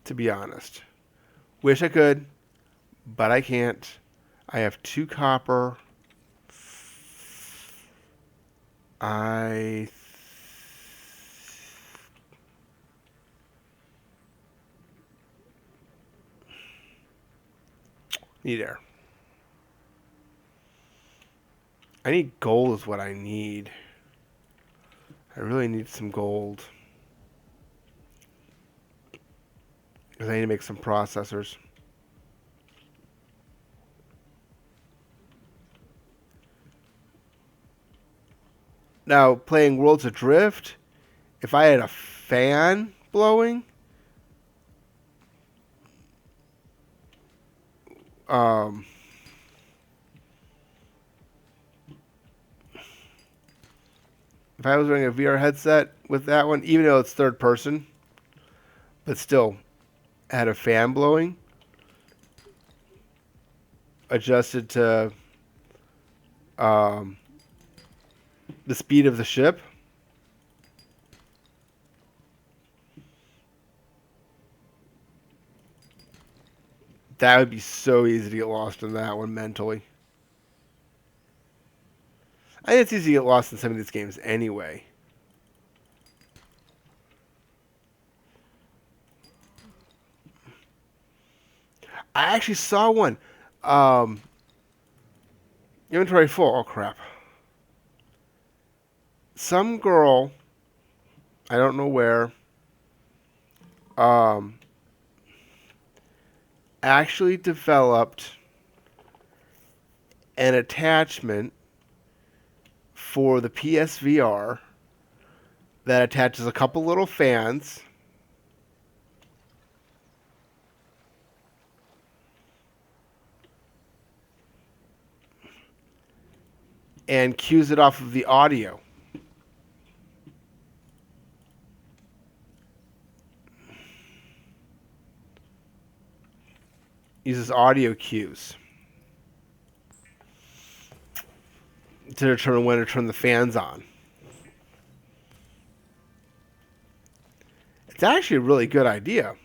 To be honest. Wish I could, but I can't. I have 2 copper. I need air. I need gold is what I need. I really need some gold. Because I need to make some processors. Now, playing Worlds Adrift, if I had a fan blowing, um, if I was wearing a VR headset with that one, even though it's third person, but still had a fan blowing, adjusted to the speed of the ship, that would be so easy to get lost in that one mentally. I think it's easy to get lost in some of these games anyway. I actually saw one. Inventory full. Oh, crap. Some girl, I don't know where, um, actually developed an attachment for the PSVR that attaches a couple little fans and cues it off of the audio. Uses audio cues to determine when to turn the fans on. It's actually a really good idea.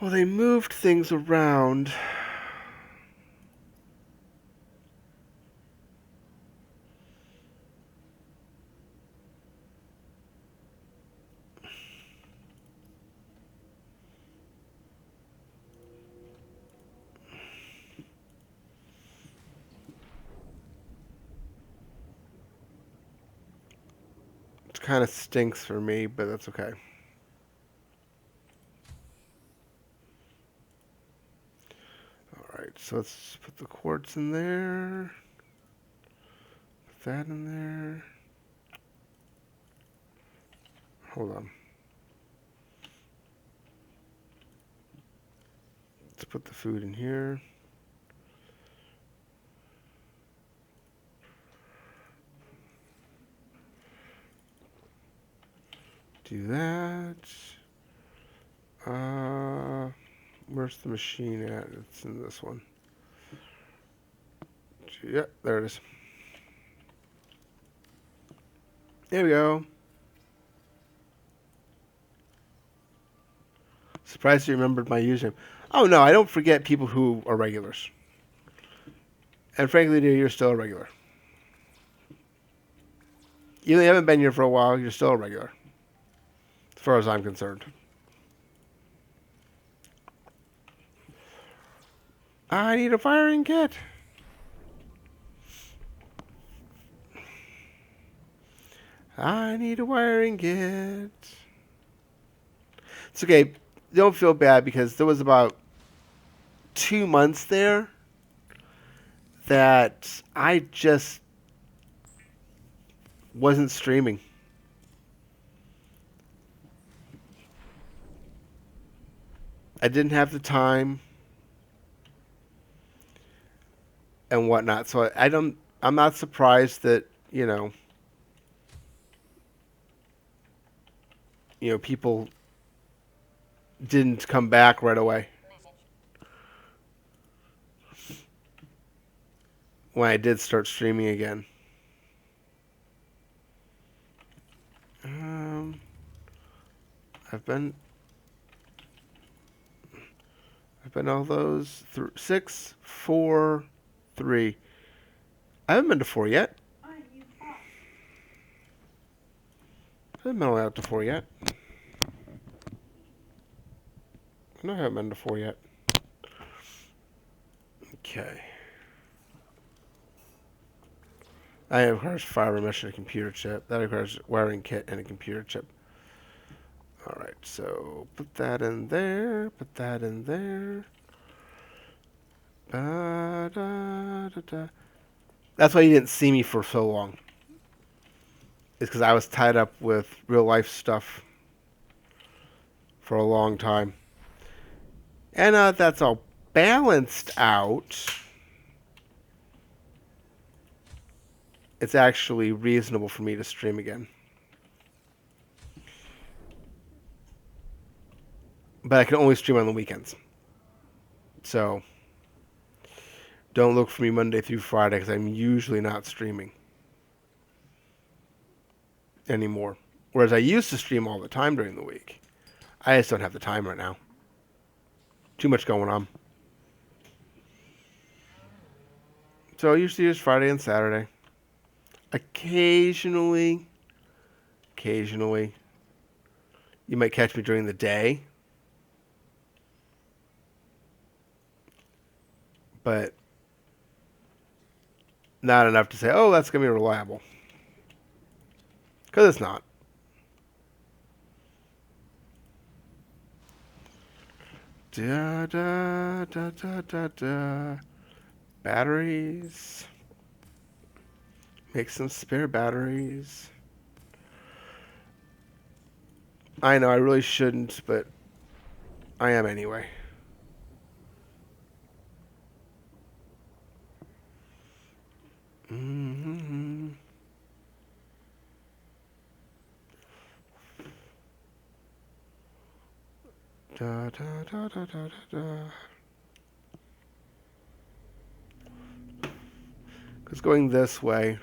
Well, they moved things around. It kind of stinks for me, but that's okay. Alright, so let's put the quartz in there. Put that in there. Hold on. Let's put the food in here. Do that. Where's the machine at? It's in this one. Yep, there it is. There we go. Surprised you remembered my username. Oh no, I don't forget people who are regulars. And frankly, dear, you're still a regular. Even though you haven't been here for a while, you're still a regular. As far as I'm concerned. I need a firing kit. I need a wiring kit. It's okay. Don't feel bad because there was about 2 months there that I just wasn't streaming. I didn't have the time and whatnot. So I'm not surprised that, people didn't come back right away. When I did start streaming again. I've been all those 6, 4, 3. I haven't been to 4 yet. I haven't been allowed to 4 yet. No, I haven't been to 4 yet. Okay. That requires fire remission and a computer chip. That requires wiring kit and a computer chip. Alright, so put that in there. Put that in there. Da-da-da-da. That's why you didn't see me for so long. It's because I was tied up with real life stuff for a long time. And that's all balanced out. It's actually reasonable for me to stream again. But I can only stream on the weekends. So don't look for me Monday through Friday because I'm usually not streaming anymore. Whereas I used to stream all the time during the week. I just don't have the time right now. Too much going on. So usually it's Friday and Saturday. Occasionally, you might catch me during the day. But not enough to say, oh, that's going to be reliable. Because it's not. Da da da da da da. Batteries. Make some spare batteries. I know I really shouldn't, but I am anyway. Mm-hmm. Da da da da da da. Because going this way,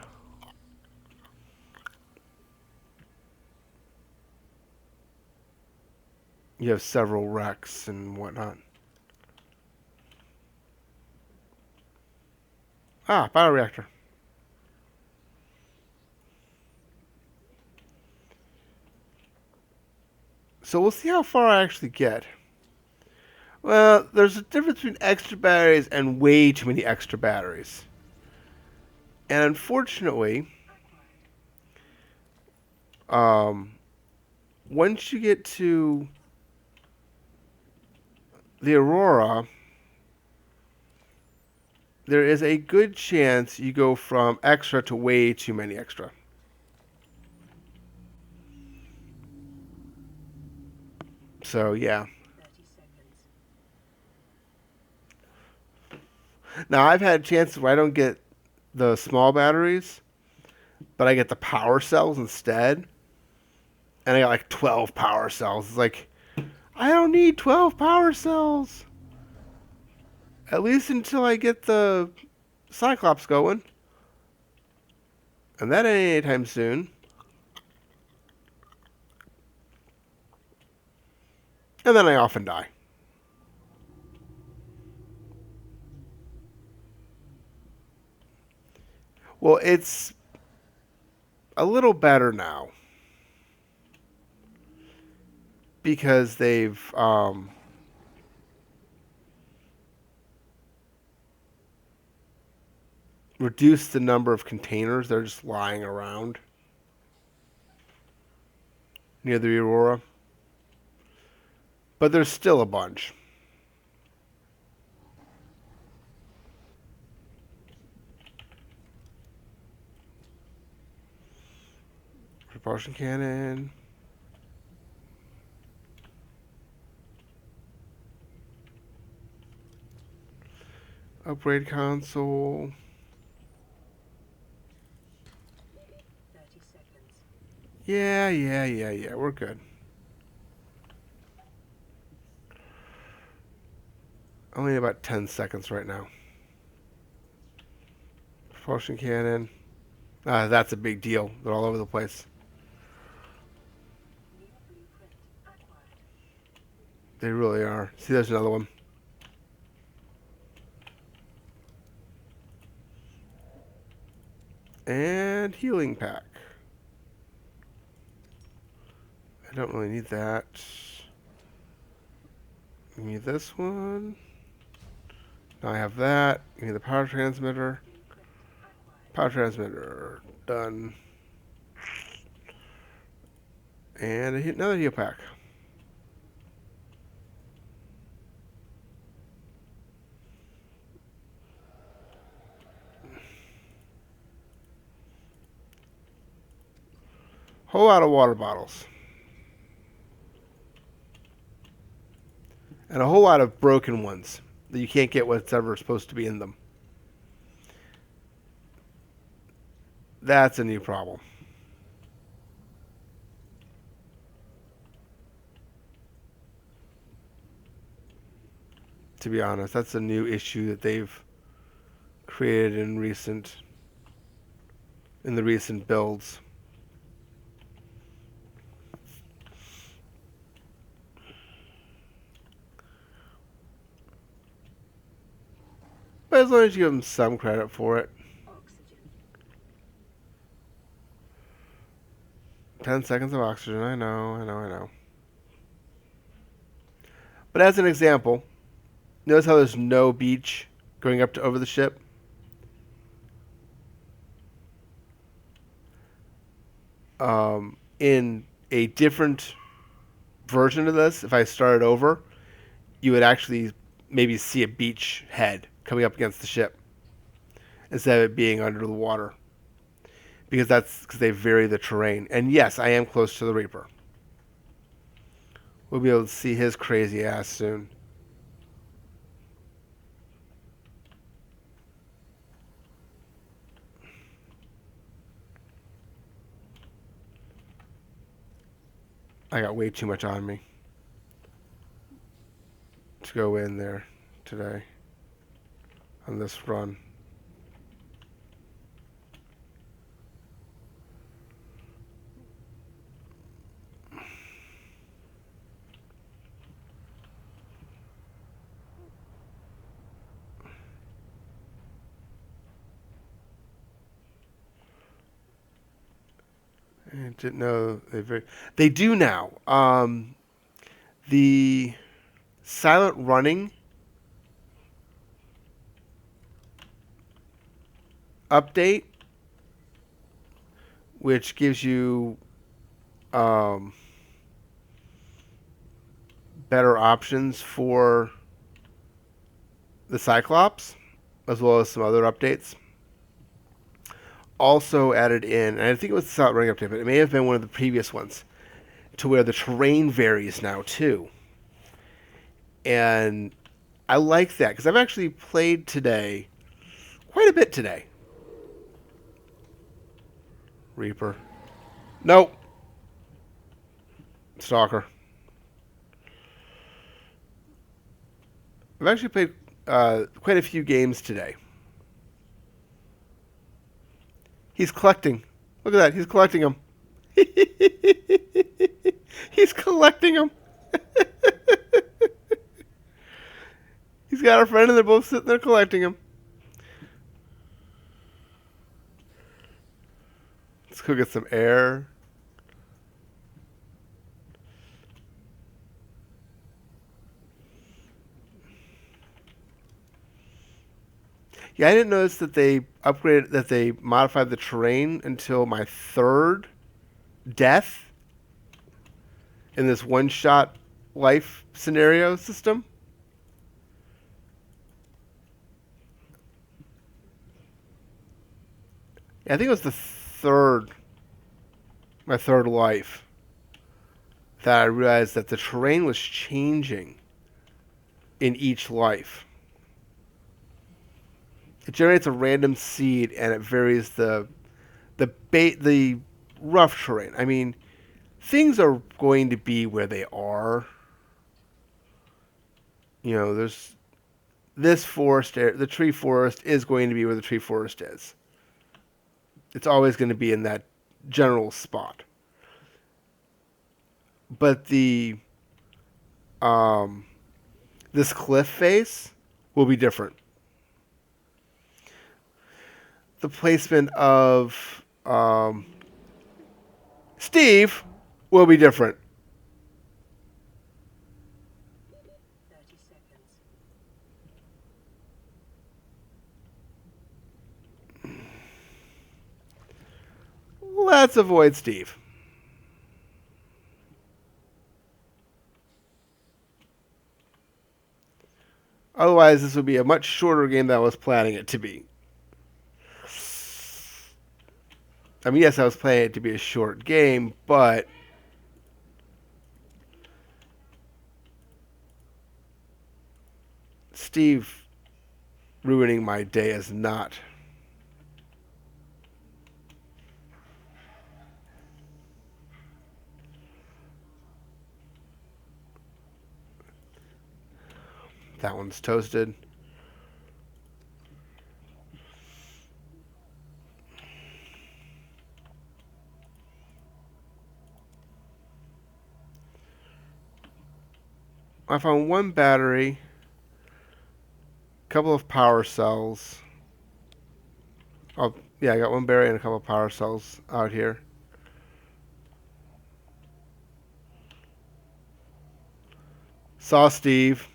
you have several wrecks and whatnot. Ah, bioreactor. So we'll see how far I actually get. Well, there's a difference between extra batteries and way too many extra batteries. And unfortunately, um, once you get to the Aurora, there is a good chance you go from extra to way too many extra. So, yeah. 30 seconds. Now, I've had chances where I don't get the small batteries, but I get the power cells instead. And I got like 12 power cells. It's like, I don't need 12 power cells. At least until I get the Cyclops going. And that ain't anytime soon. And then I often die. Well, it's a little better now. Because they've reduced the number of containers that are just lying around near the Aurora. But there's still a bunch. Propulsion cannon. Upgrade console. 30 seconds. Yeah. We're good. Only about 10 seconds right now. Propulsion cannon. That's a big deal. They're all over the place. New blueprint acquired. They really are. See, there's another one. And healing pack. I don't really need that. Give me this one. Now I have that. Give me the power transmitter. Blueprint acquired. Power transmitter. Done. And another heal pack. Whole lot of water bottles. And a whole lot of broken ones that you can't get what's ever supposed to be in them. That's a new problem. To be honest, that's a new issue that they've created in the recent builds. But as long as you give them some credit for it. Oxygen. 10 seconds of oxygen. I know. But as an example, notice how there's no beach going up to over the ship? In a different version of this, if I started over, you would actually maybe see a beach head coming up against the ship instead of it being under the water, because they vary the terrain. And yes, I am close to the Reaper. We'll be able to see his crazy ass soon. I got way too much on me to go in there today on this run. I didn't know they do now. The silent running update, which gives you um, better options for the Cyclops, as well as some other updates. Also added in, and I think it was the silent running update, but it may have been one of the previous ones, to where the terrain varies now too. And I like that because I've actually played today quite a bit today. Reaper. Nope. Stalker. I've actually played quite a few games today. He's collecting. Look at that. He's collecting them. He's collecting them. He's got a friend and they're both sitting there collecting them. Let's go get some air. Yeah, I didn't notice that they modified the terrain until my third death in this one-shot life scenario system. Yeah, I think it was my third life, that I realized that the terrain was changing in each life. It generates a random seed and it varies the rough terrain. I mean, things are going to be where they are. You know, there's this forest, the tree forest is going to be where the tree forest is. It's always going to be in that general spot. But um, this cliff face will be different. The placement of Steve will be different. 30 seconds. Let's avoid Steve. Otherwise, this would be a much shorter game than I was planning it to be. I mean, yes, I was planning it to be a short game, but Steve ruining my day is not. That one's toasted. I found one battery, a couple of power cells. Oh, yeah, I got one battery and a couple of power cells out here. Saw Steve.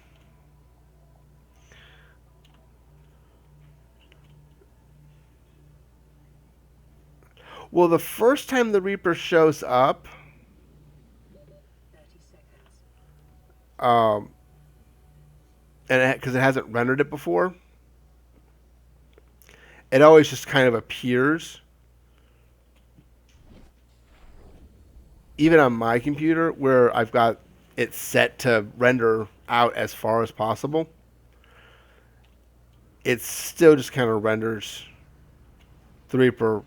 Well, the first time the Reaper shows up, 30 seconds. um, and because it hasn't rendered it before, it always just kind of appears. Even on my computer, where I've got it set to render out as far as possible, it still just kind of renders the Reaper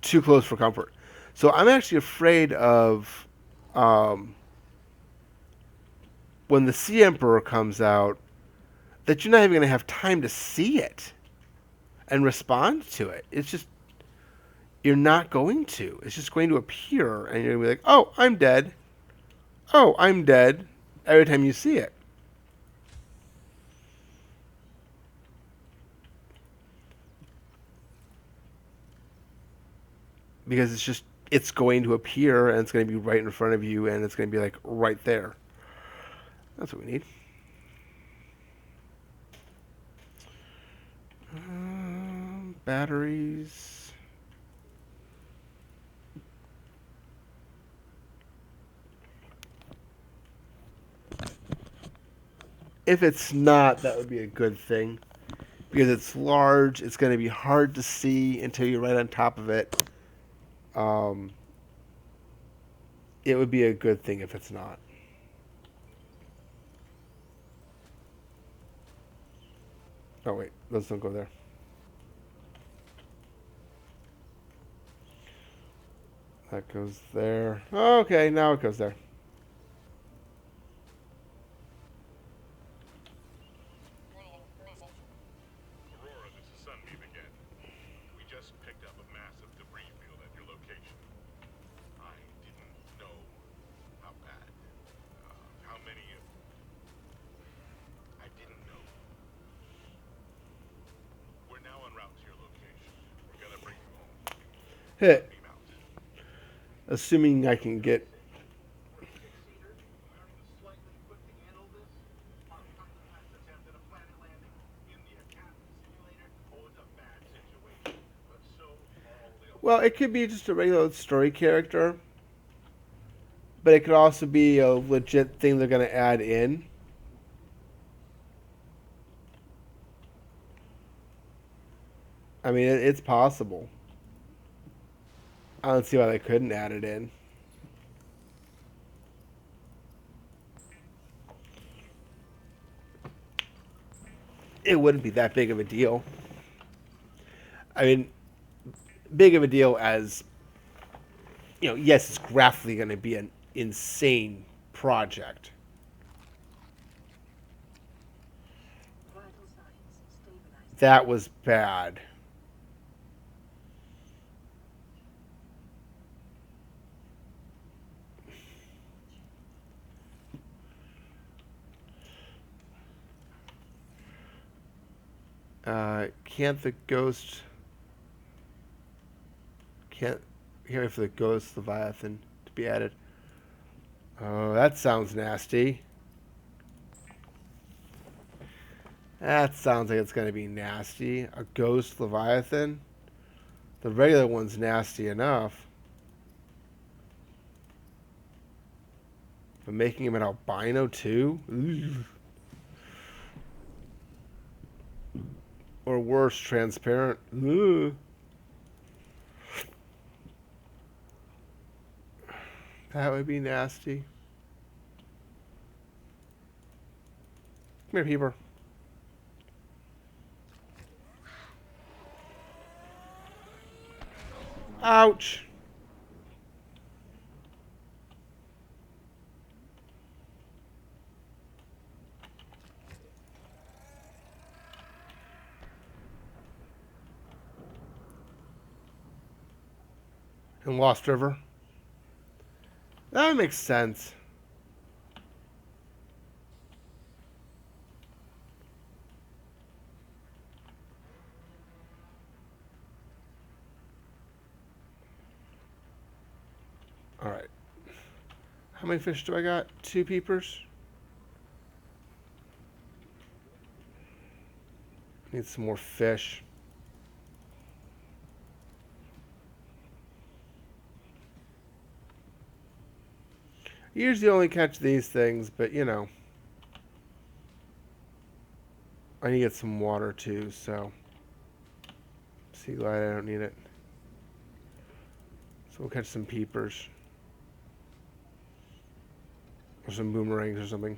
too close for comfort. So I'm actually afraid of um, when the Sea Emperor comes out, that you're not even going to have time to see it and respond to it. It's just, you're not going to. It's just going to appear, and you're going to be like, oh, I'm dead. Oh, I'm dead. Every time you see it. Because it's going to appear, and it's going to be right in front of you, and it's going to be like right there. That's what we need. Batteries. If it's not, that would be a good thing. Because it's large, it's going to be hard to see until you're right on top of it. Um, it would be a good thing if it's not. Oh, wait. Let's don't go there. That goes there. Okay, now it goes there. Aurora, this is Sunbeam again. We just picked up a massive debris field at your location. I didn't know how bad, how many of... I didn't know. We're now en route to your location. We're gonna bring you home. Hit. Sunbeam out. Assuming I can get. Slightly equipped to handle this? Our pilot attempt at a planet landing in the Academy simulator was a bad situation, but so are all the Well, it could be just a regular story character, but it could also be a legit thing they're going to add in. I mean, it's possible. I don't see why they couldn't add it in. It wouldn't be that big of a deal. I mean, big of a deal as, yes, it's graphically going to be an insane project. Vital signs stabilized. That was bad. Can't the ghost... Can't hear for the ghost Leviathan to be added. Oh, that sounds nasty. That sounds like it's going to be nasty. A ghost Leviathan? The regular one's nasty enough. But making him an albino too? Ooh. Or worse, transparent. Ooh. That would be nasty. Come here, Peeper. Ouch. In Lost River. That makes sense. Alright. How many fish do I got? 2 peepers? Need some more fish. Usually only catch these things, but I need to get some water too, so. Sea glide, I don't need it. So we'll catch some peepers. Or some boomerangs or something.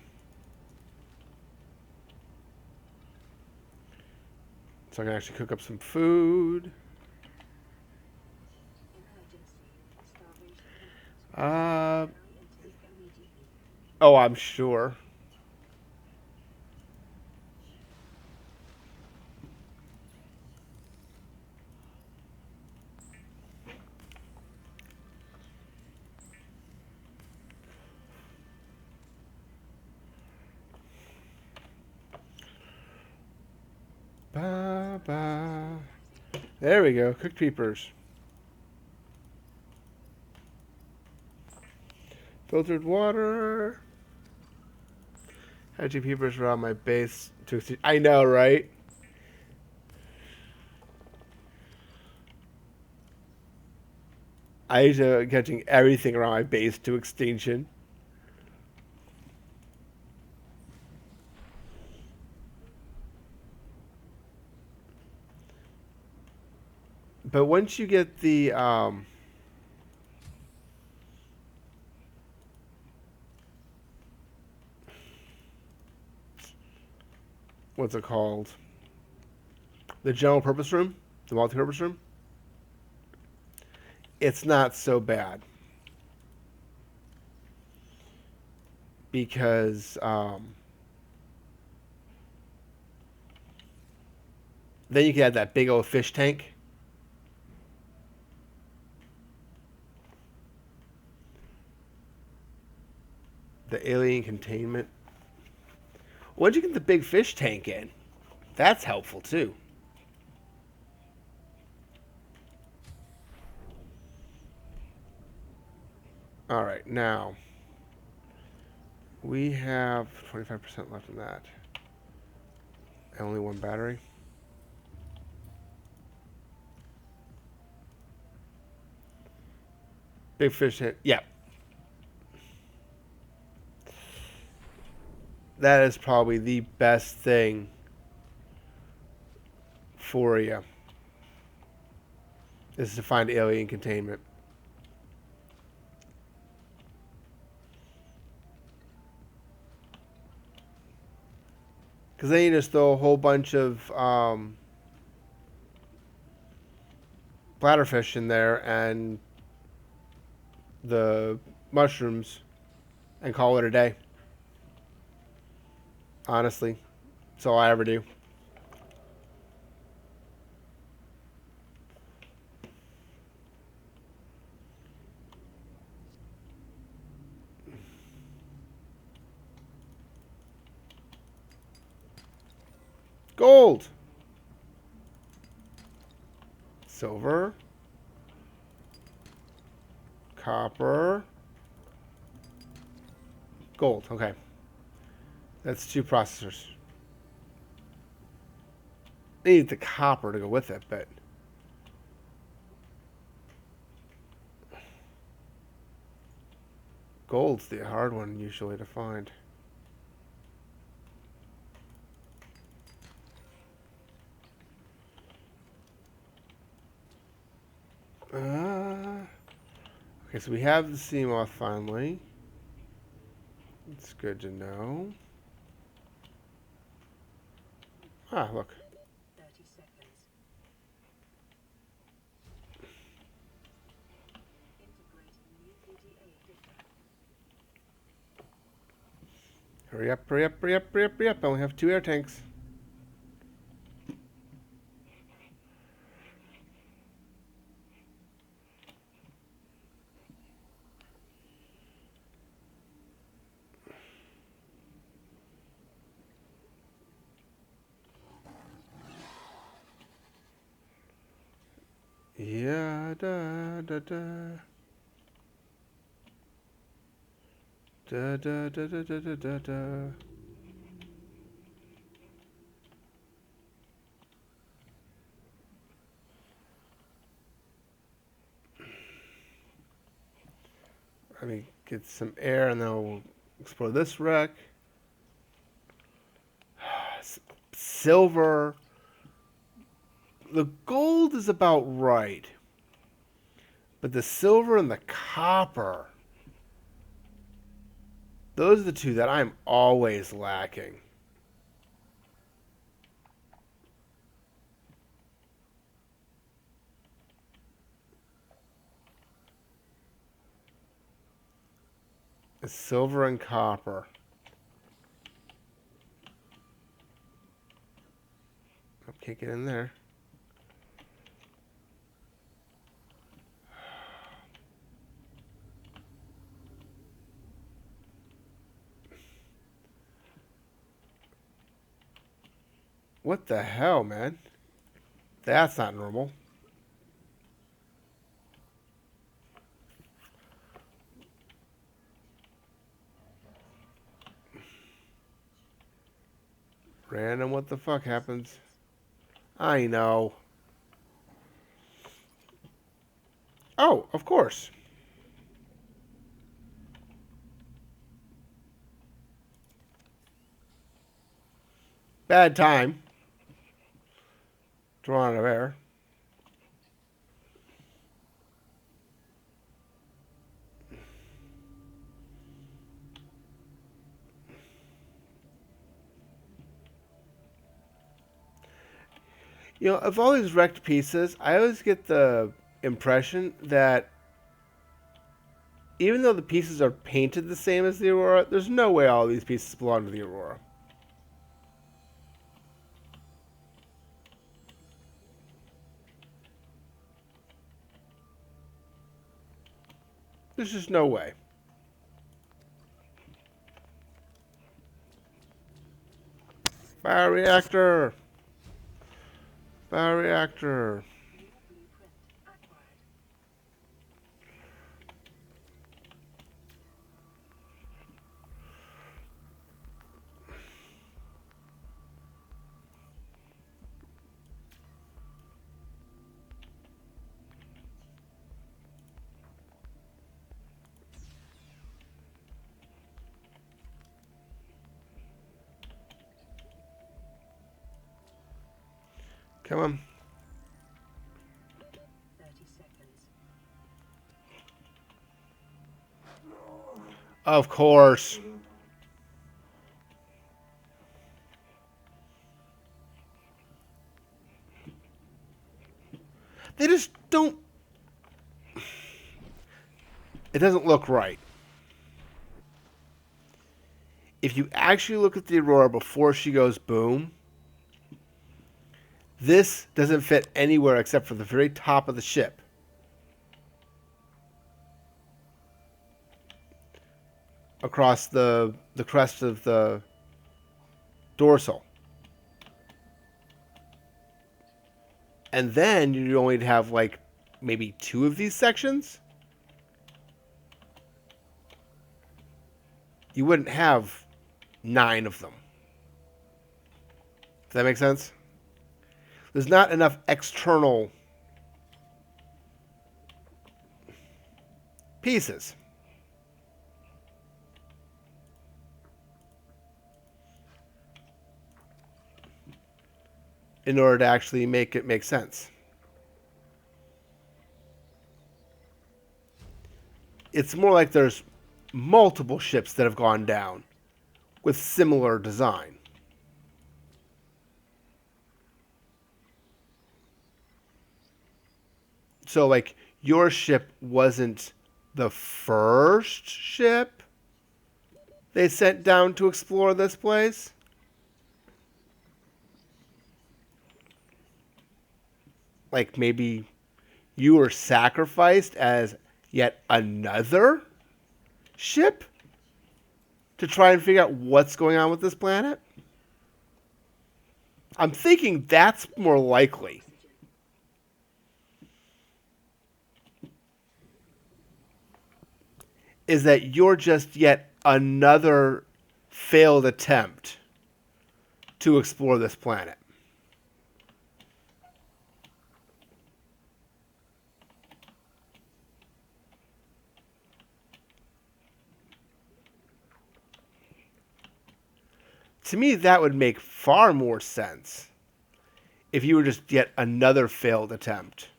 So I can actually cook up some food. Emergency. Starvation imminent. Uh, Now and take immediately. oh, I'm sure. Ba, ba. There we go. Cooked peepers. Filtered water. Hatching peepers around my base. I know, right? I used to catching everything around my base to extinction. But once you get the what's it called? The general purpose room, the multi-purpose room. It's not so bad because then you can have that big old fish tank. The alien containment. Once you get the big fish tank in, that's helpful too. All right, now we have 25% left in that. And only one battery. Big fish tank. Yeah, that is probably the best thing for you. Is to find alien containment. Because then you just throw a whole bunch of bladderfish in there and the mushrooms and call it a day. Honestly, that's all I ever do. Gold, silver, copper, gold. Okay, that's two processors. I need the copper to go with it, but gold's the hard one usually to find. Okay, so we have the sea moth finally. It's good to know. Ah, look. 30 seconds. Integrating new PDA data. Hurry up, hurry up, hurry up, hurry up, hurry up. I only have 2 air tanks. Yeah, da, da, da. Da, da, da, da, da, da, da, da. Let me get some air and then we'll explore this wreck. silver. The gold is about right. But the silver and the copper, those are the two that I'm always lacking. The silver and copper. I can't get in there. What the hell, man? That's not normal. Random, what the fuck happens? I know. Oh, of course. Bad time. Drawn out of air. You know, of all these wrecked pieces, I always get the impression that even though the pieces are painted the same as the Aurora, there's no way all these pieces belong to the Aurora. There's just no way. Bioreactor! Bioreactor. New blueprint acquired. Come on. 30 seconds. Of course. They just don't. It doesn't look right. If you actually look at the Aurora before she goes boom, this doesn't fit anywhere except for the very top of the ship. Across the crest of the dorsal. And then you only have like maybe 2 of these sections. You wouldn't have 9 of them. Does that make sense? There's not enough external pieces. In order to actually make it make sense. It's more like there's multiple ships that have gone down with similar design. So, like, your ship wasn't the first ship they sent down to explore this place. Like, maybe you were sacrificed as yet another ship to try and figure out what's going on with this planet. I'm thinking that's more likely. Is that you're just yet another failed attempt to explore this planet. To me, that would make far more sense if you were just yet another failed attempt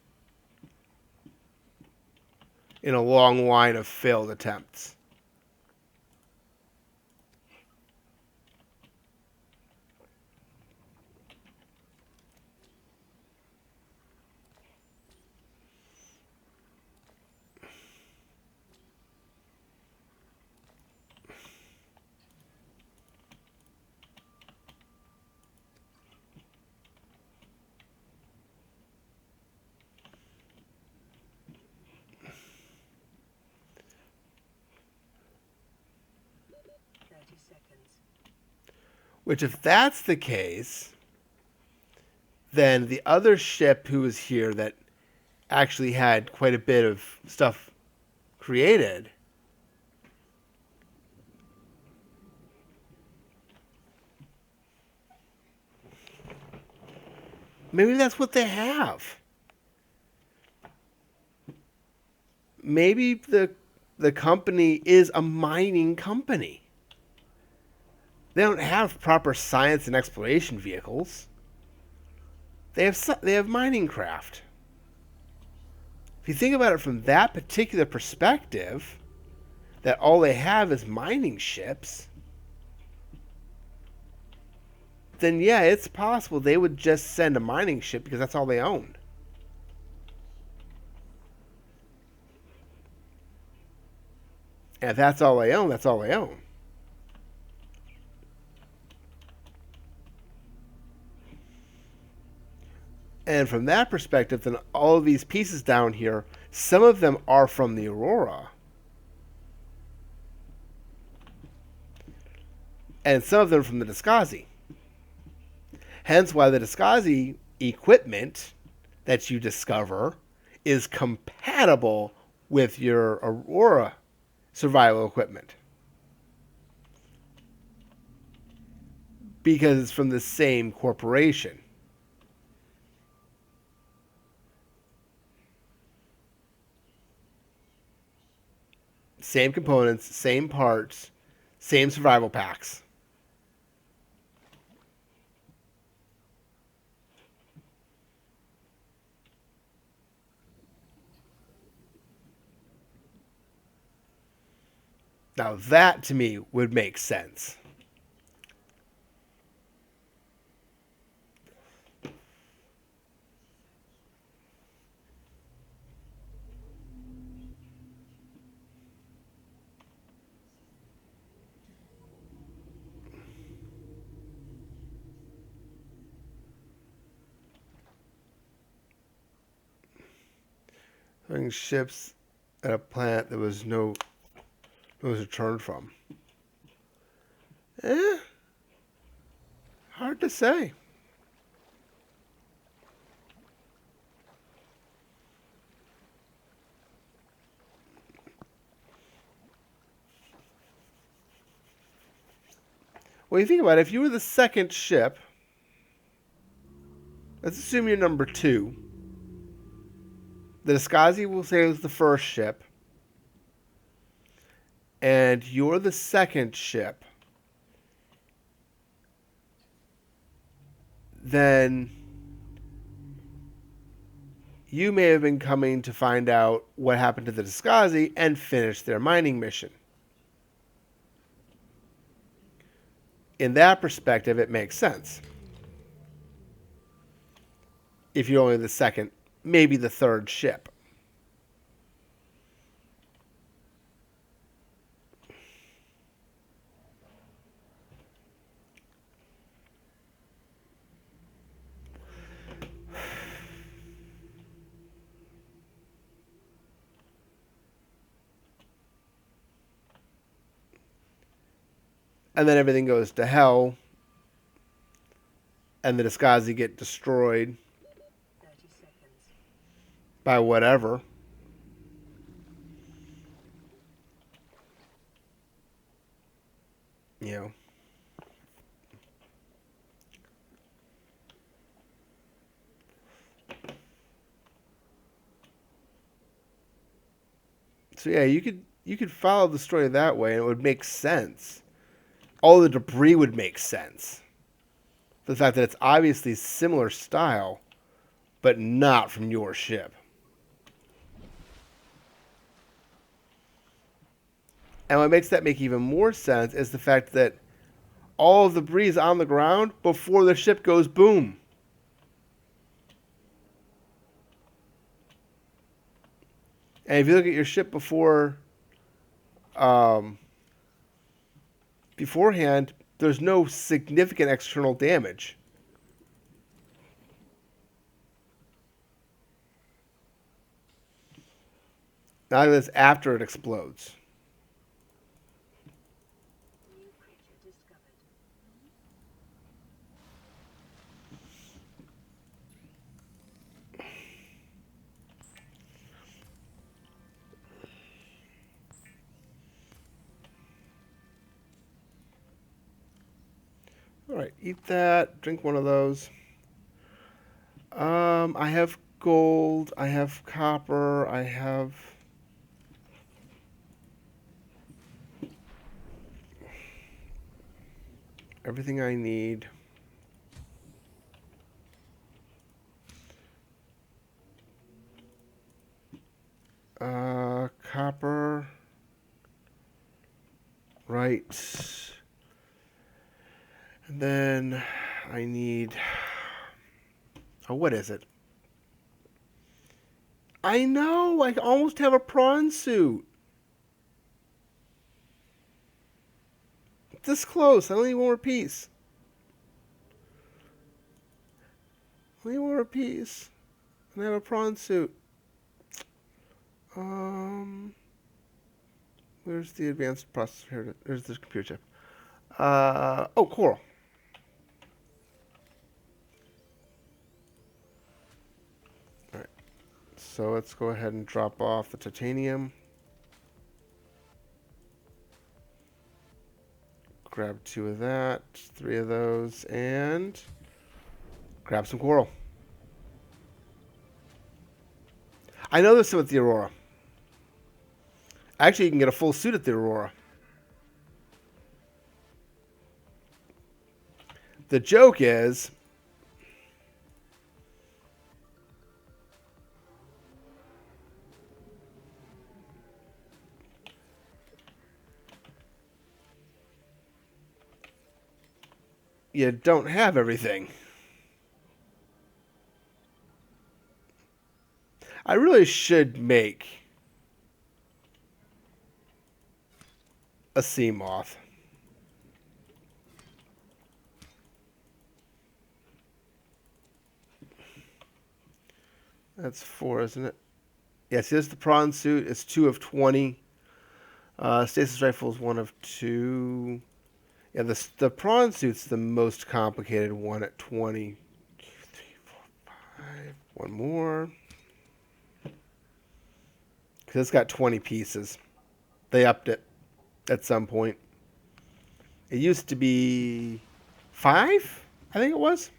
in a long line of failed attempts. Which, if that's the case, then the other ship who was here that actually had quite a bit of stuff created, maybe that's what they have. Maybe the company is a mining company. They don't have proper science and exploration vehicles. They have mining craft. If you think about it from that particular perspective, that all they have is mining ships, then yeah, it's possible they would just send a mining ship because that's all they own. And if that's all they own, that's all they own. And from that perspective, then all of these pieces down here, some of them are from the Aurora. And some of them from the Discovery. Hence why the Discovery equipment that you discover is compatible with your Aurora survival equipment. Because it's from the same corporation. Same components, same parts, same survival packs. Now that to me would make sense. Having ships at a plant there was no return from. Hard to say. Well, you think about it, if you were the second ship, let's assume you're number 2. The Discovery will say it was the first ship. And you're the second ship. Then you may have been coming to find out what happened to the Discovery and finish their mining mission. In that perspective, it makes sense. If you're only the second, maybe the third ship. And then everything goes to hell, and the Discovery get destroyed 30 seconds. by whatever. You know. So yeah, you could follow the story that way, and it would make sense. all the debris would make sense. For the fact that it's obviously similar style, but not from your ship. And what makes that make even more sense is the fact that all of the debris is on the ground before the ship goes boom. And if you look at your ship beforehand, there's no significant external damage. Now that's after it explodes. New creature discovered. All right, eat that. Drink one of those. I have gold. I have copper. I have everything I need. Copper. Right. And then I need. Oh, what is it? I know! I almost have a prawn suit. This close. I only need one more piece. Only one more piece. And I have a prawn suit. Where's the advanced processor? Here, there's the computer chip. Oh, coral. All right. So let's go ahead and drop off the titanium. Grab 2 of that, 3 of those, and grab some coral. I know there's some at the Aurora. Actually, you can get a full suit at the Aurora. The joke is, you don't have everything. I really should make a sea moth. That's 4, isn't it? Yes, here's the prawn suit. It's 2 of 20. Stasis rifle is 1 of 2. Yeah, the prawn suit's the most complicated one at 20. 2, 3, 4, 5. One more. Because it's got 20 pieces. They upped it at some point. It used to be 5, I think it was.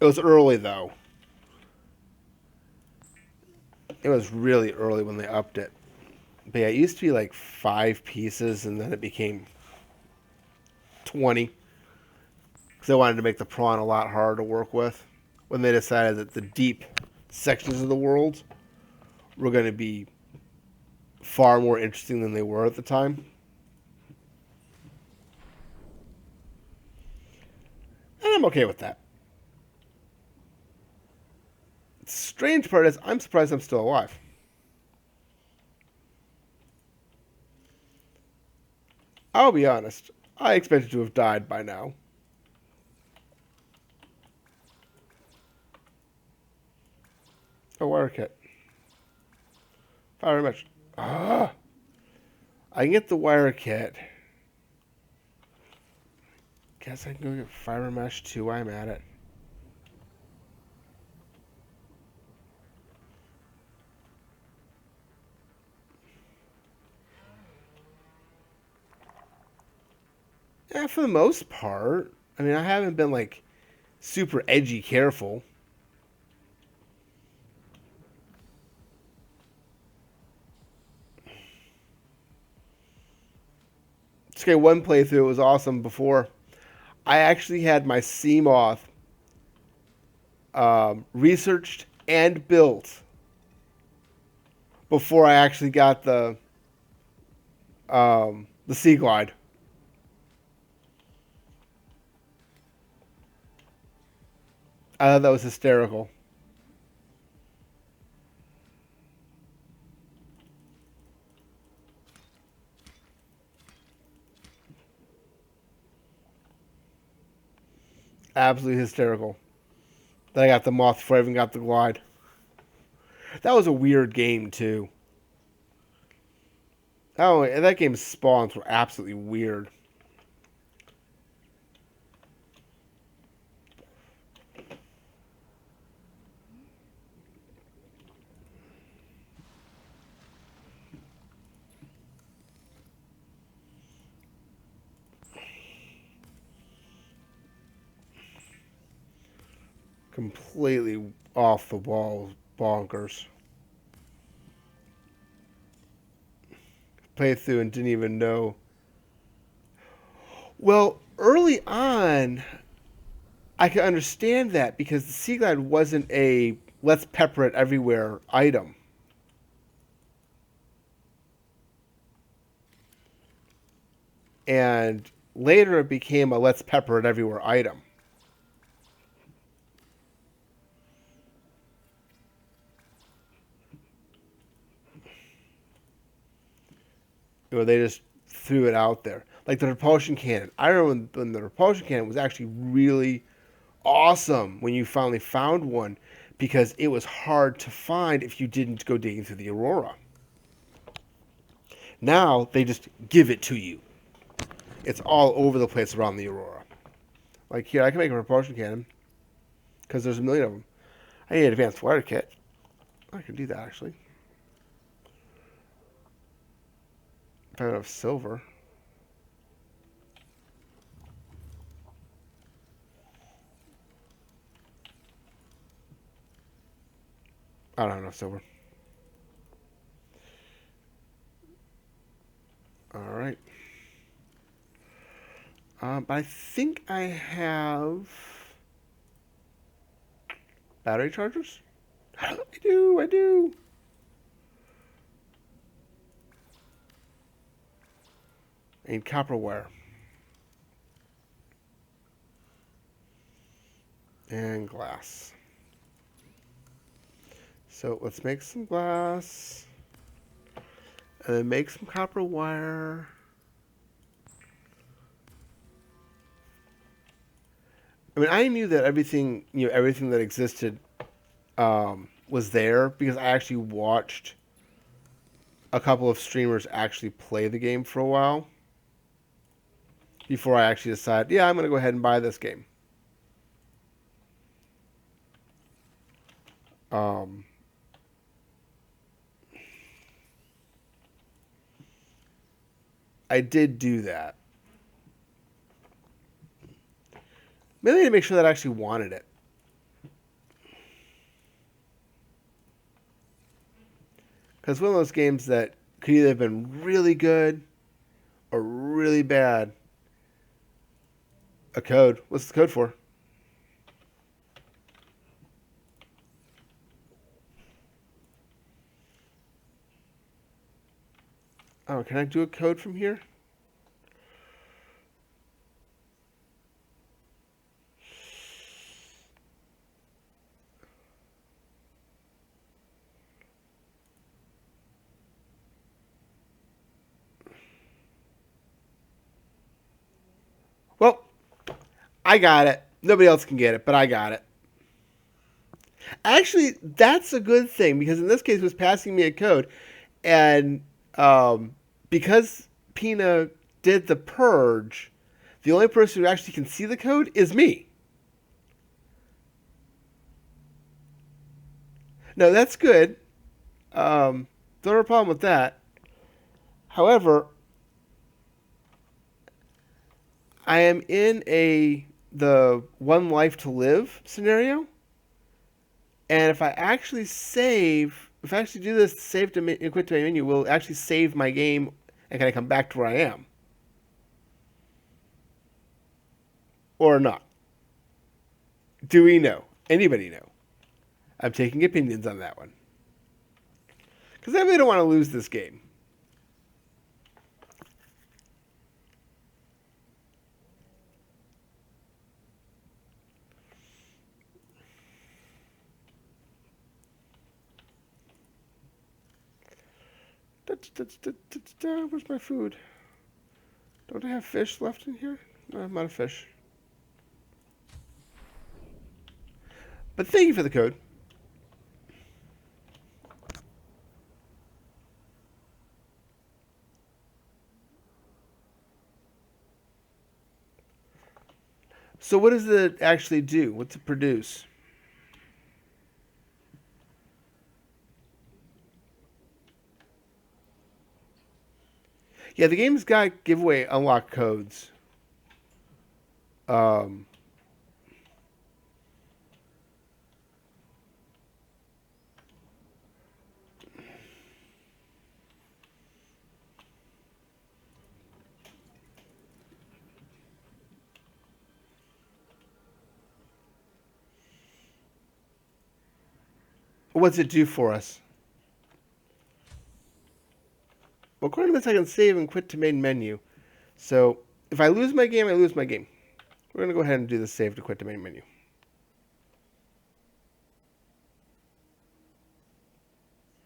It was early, though. It was really early when they upped it. But yeah, it used to be like 5 pieces, and then it became 20. Because they wanted to make the prawn a lot harder to work with. When they decided that the deep sections of the world were going to be far more interesting than they were at the time. And I'm okay with that. The strange part is, I'm surprised I'm still alive. I'll be honest. I expected to have died by now. Oh, wire kit. Fire mesh. Ah! I can get the wire kit. Guess I can go get fiber mesh too while I'm at it. Yeah, for the most part. I mean, I haven't been like super edgy careful. Okay, one playthrough was awesome before. I actually had my sea moth researched and built before I actually got the sea glide. I thought that was hysterical. Absolutely hysterical. That I got the moth before I even got the glide. That was a weird game too. Oh, that game's spawns were absolutely weird. Completely off the wall, bonkers. Played through and didn't even know. Well, early on, I could understand that because the sea glide wasn't a let's pepper it everywhere item. And later it became a let's pepper it everywhere item. Where they just threw it out there. Like the repulsion cannon. I remember when the repulsion cannon was actually really awesome when you finally found one because it was hard to find if you didn't go digging through the Aurora. Now they just give it to you. It's all over the place around the Aurora. Like here, I can make a repulsion cannon because there's a million of them. I need an advanced flare kit. I can do that actually. If I have enough silver. I don't have enough silver. All right. But I think I have battery chargers. I do. I do. I need copper wire. And glass. So let's make some glass. And then make some copper wire. I mean, I knew that everything, everything that existed was there because I actually watched a couple of streamers actually play the game for a while before I actually decided, yeah, I'm going to go ahead and buy this game. I did do that. Mainly to make sure that I actually wanted it. Because one of those games that could either have been really good or really bad. A code. What's the code for? Oh, can I do a code from here? Well, I got it. Nobody else can get it, but I got it. Actually, that's a good thing because in this case, it was passing me a code, and because Pina did the purge, the only person who actually can see the code is me. No, that's good. Don't have a problem with that. However, I am in the one life to live scenario, and if I actually save, if I actually do this, save to quit to my menu, will actually save my game, and can I come back to where I am? or not? Do we know? Anybody know? I'm taking opinions on that one. Because I really don't want to lose this game. Where's my food? Don't I have fish left in here? No, I'm out of fish. But thank you for the code. So what does it actually do? What's it produce? Yeah, the game's got giveaway unlock codes. Um, what's it do for us? Well, according to this, I can save and quit to main menu. So if I lose my game, I lose my game. We're going to go ahead and do the save to quit to main menu.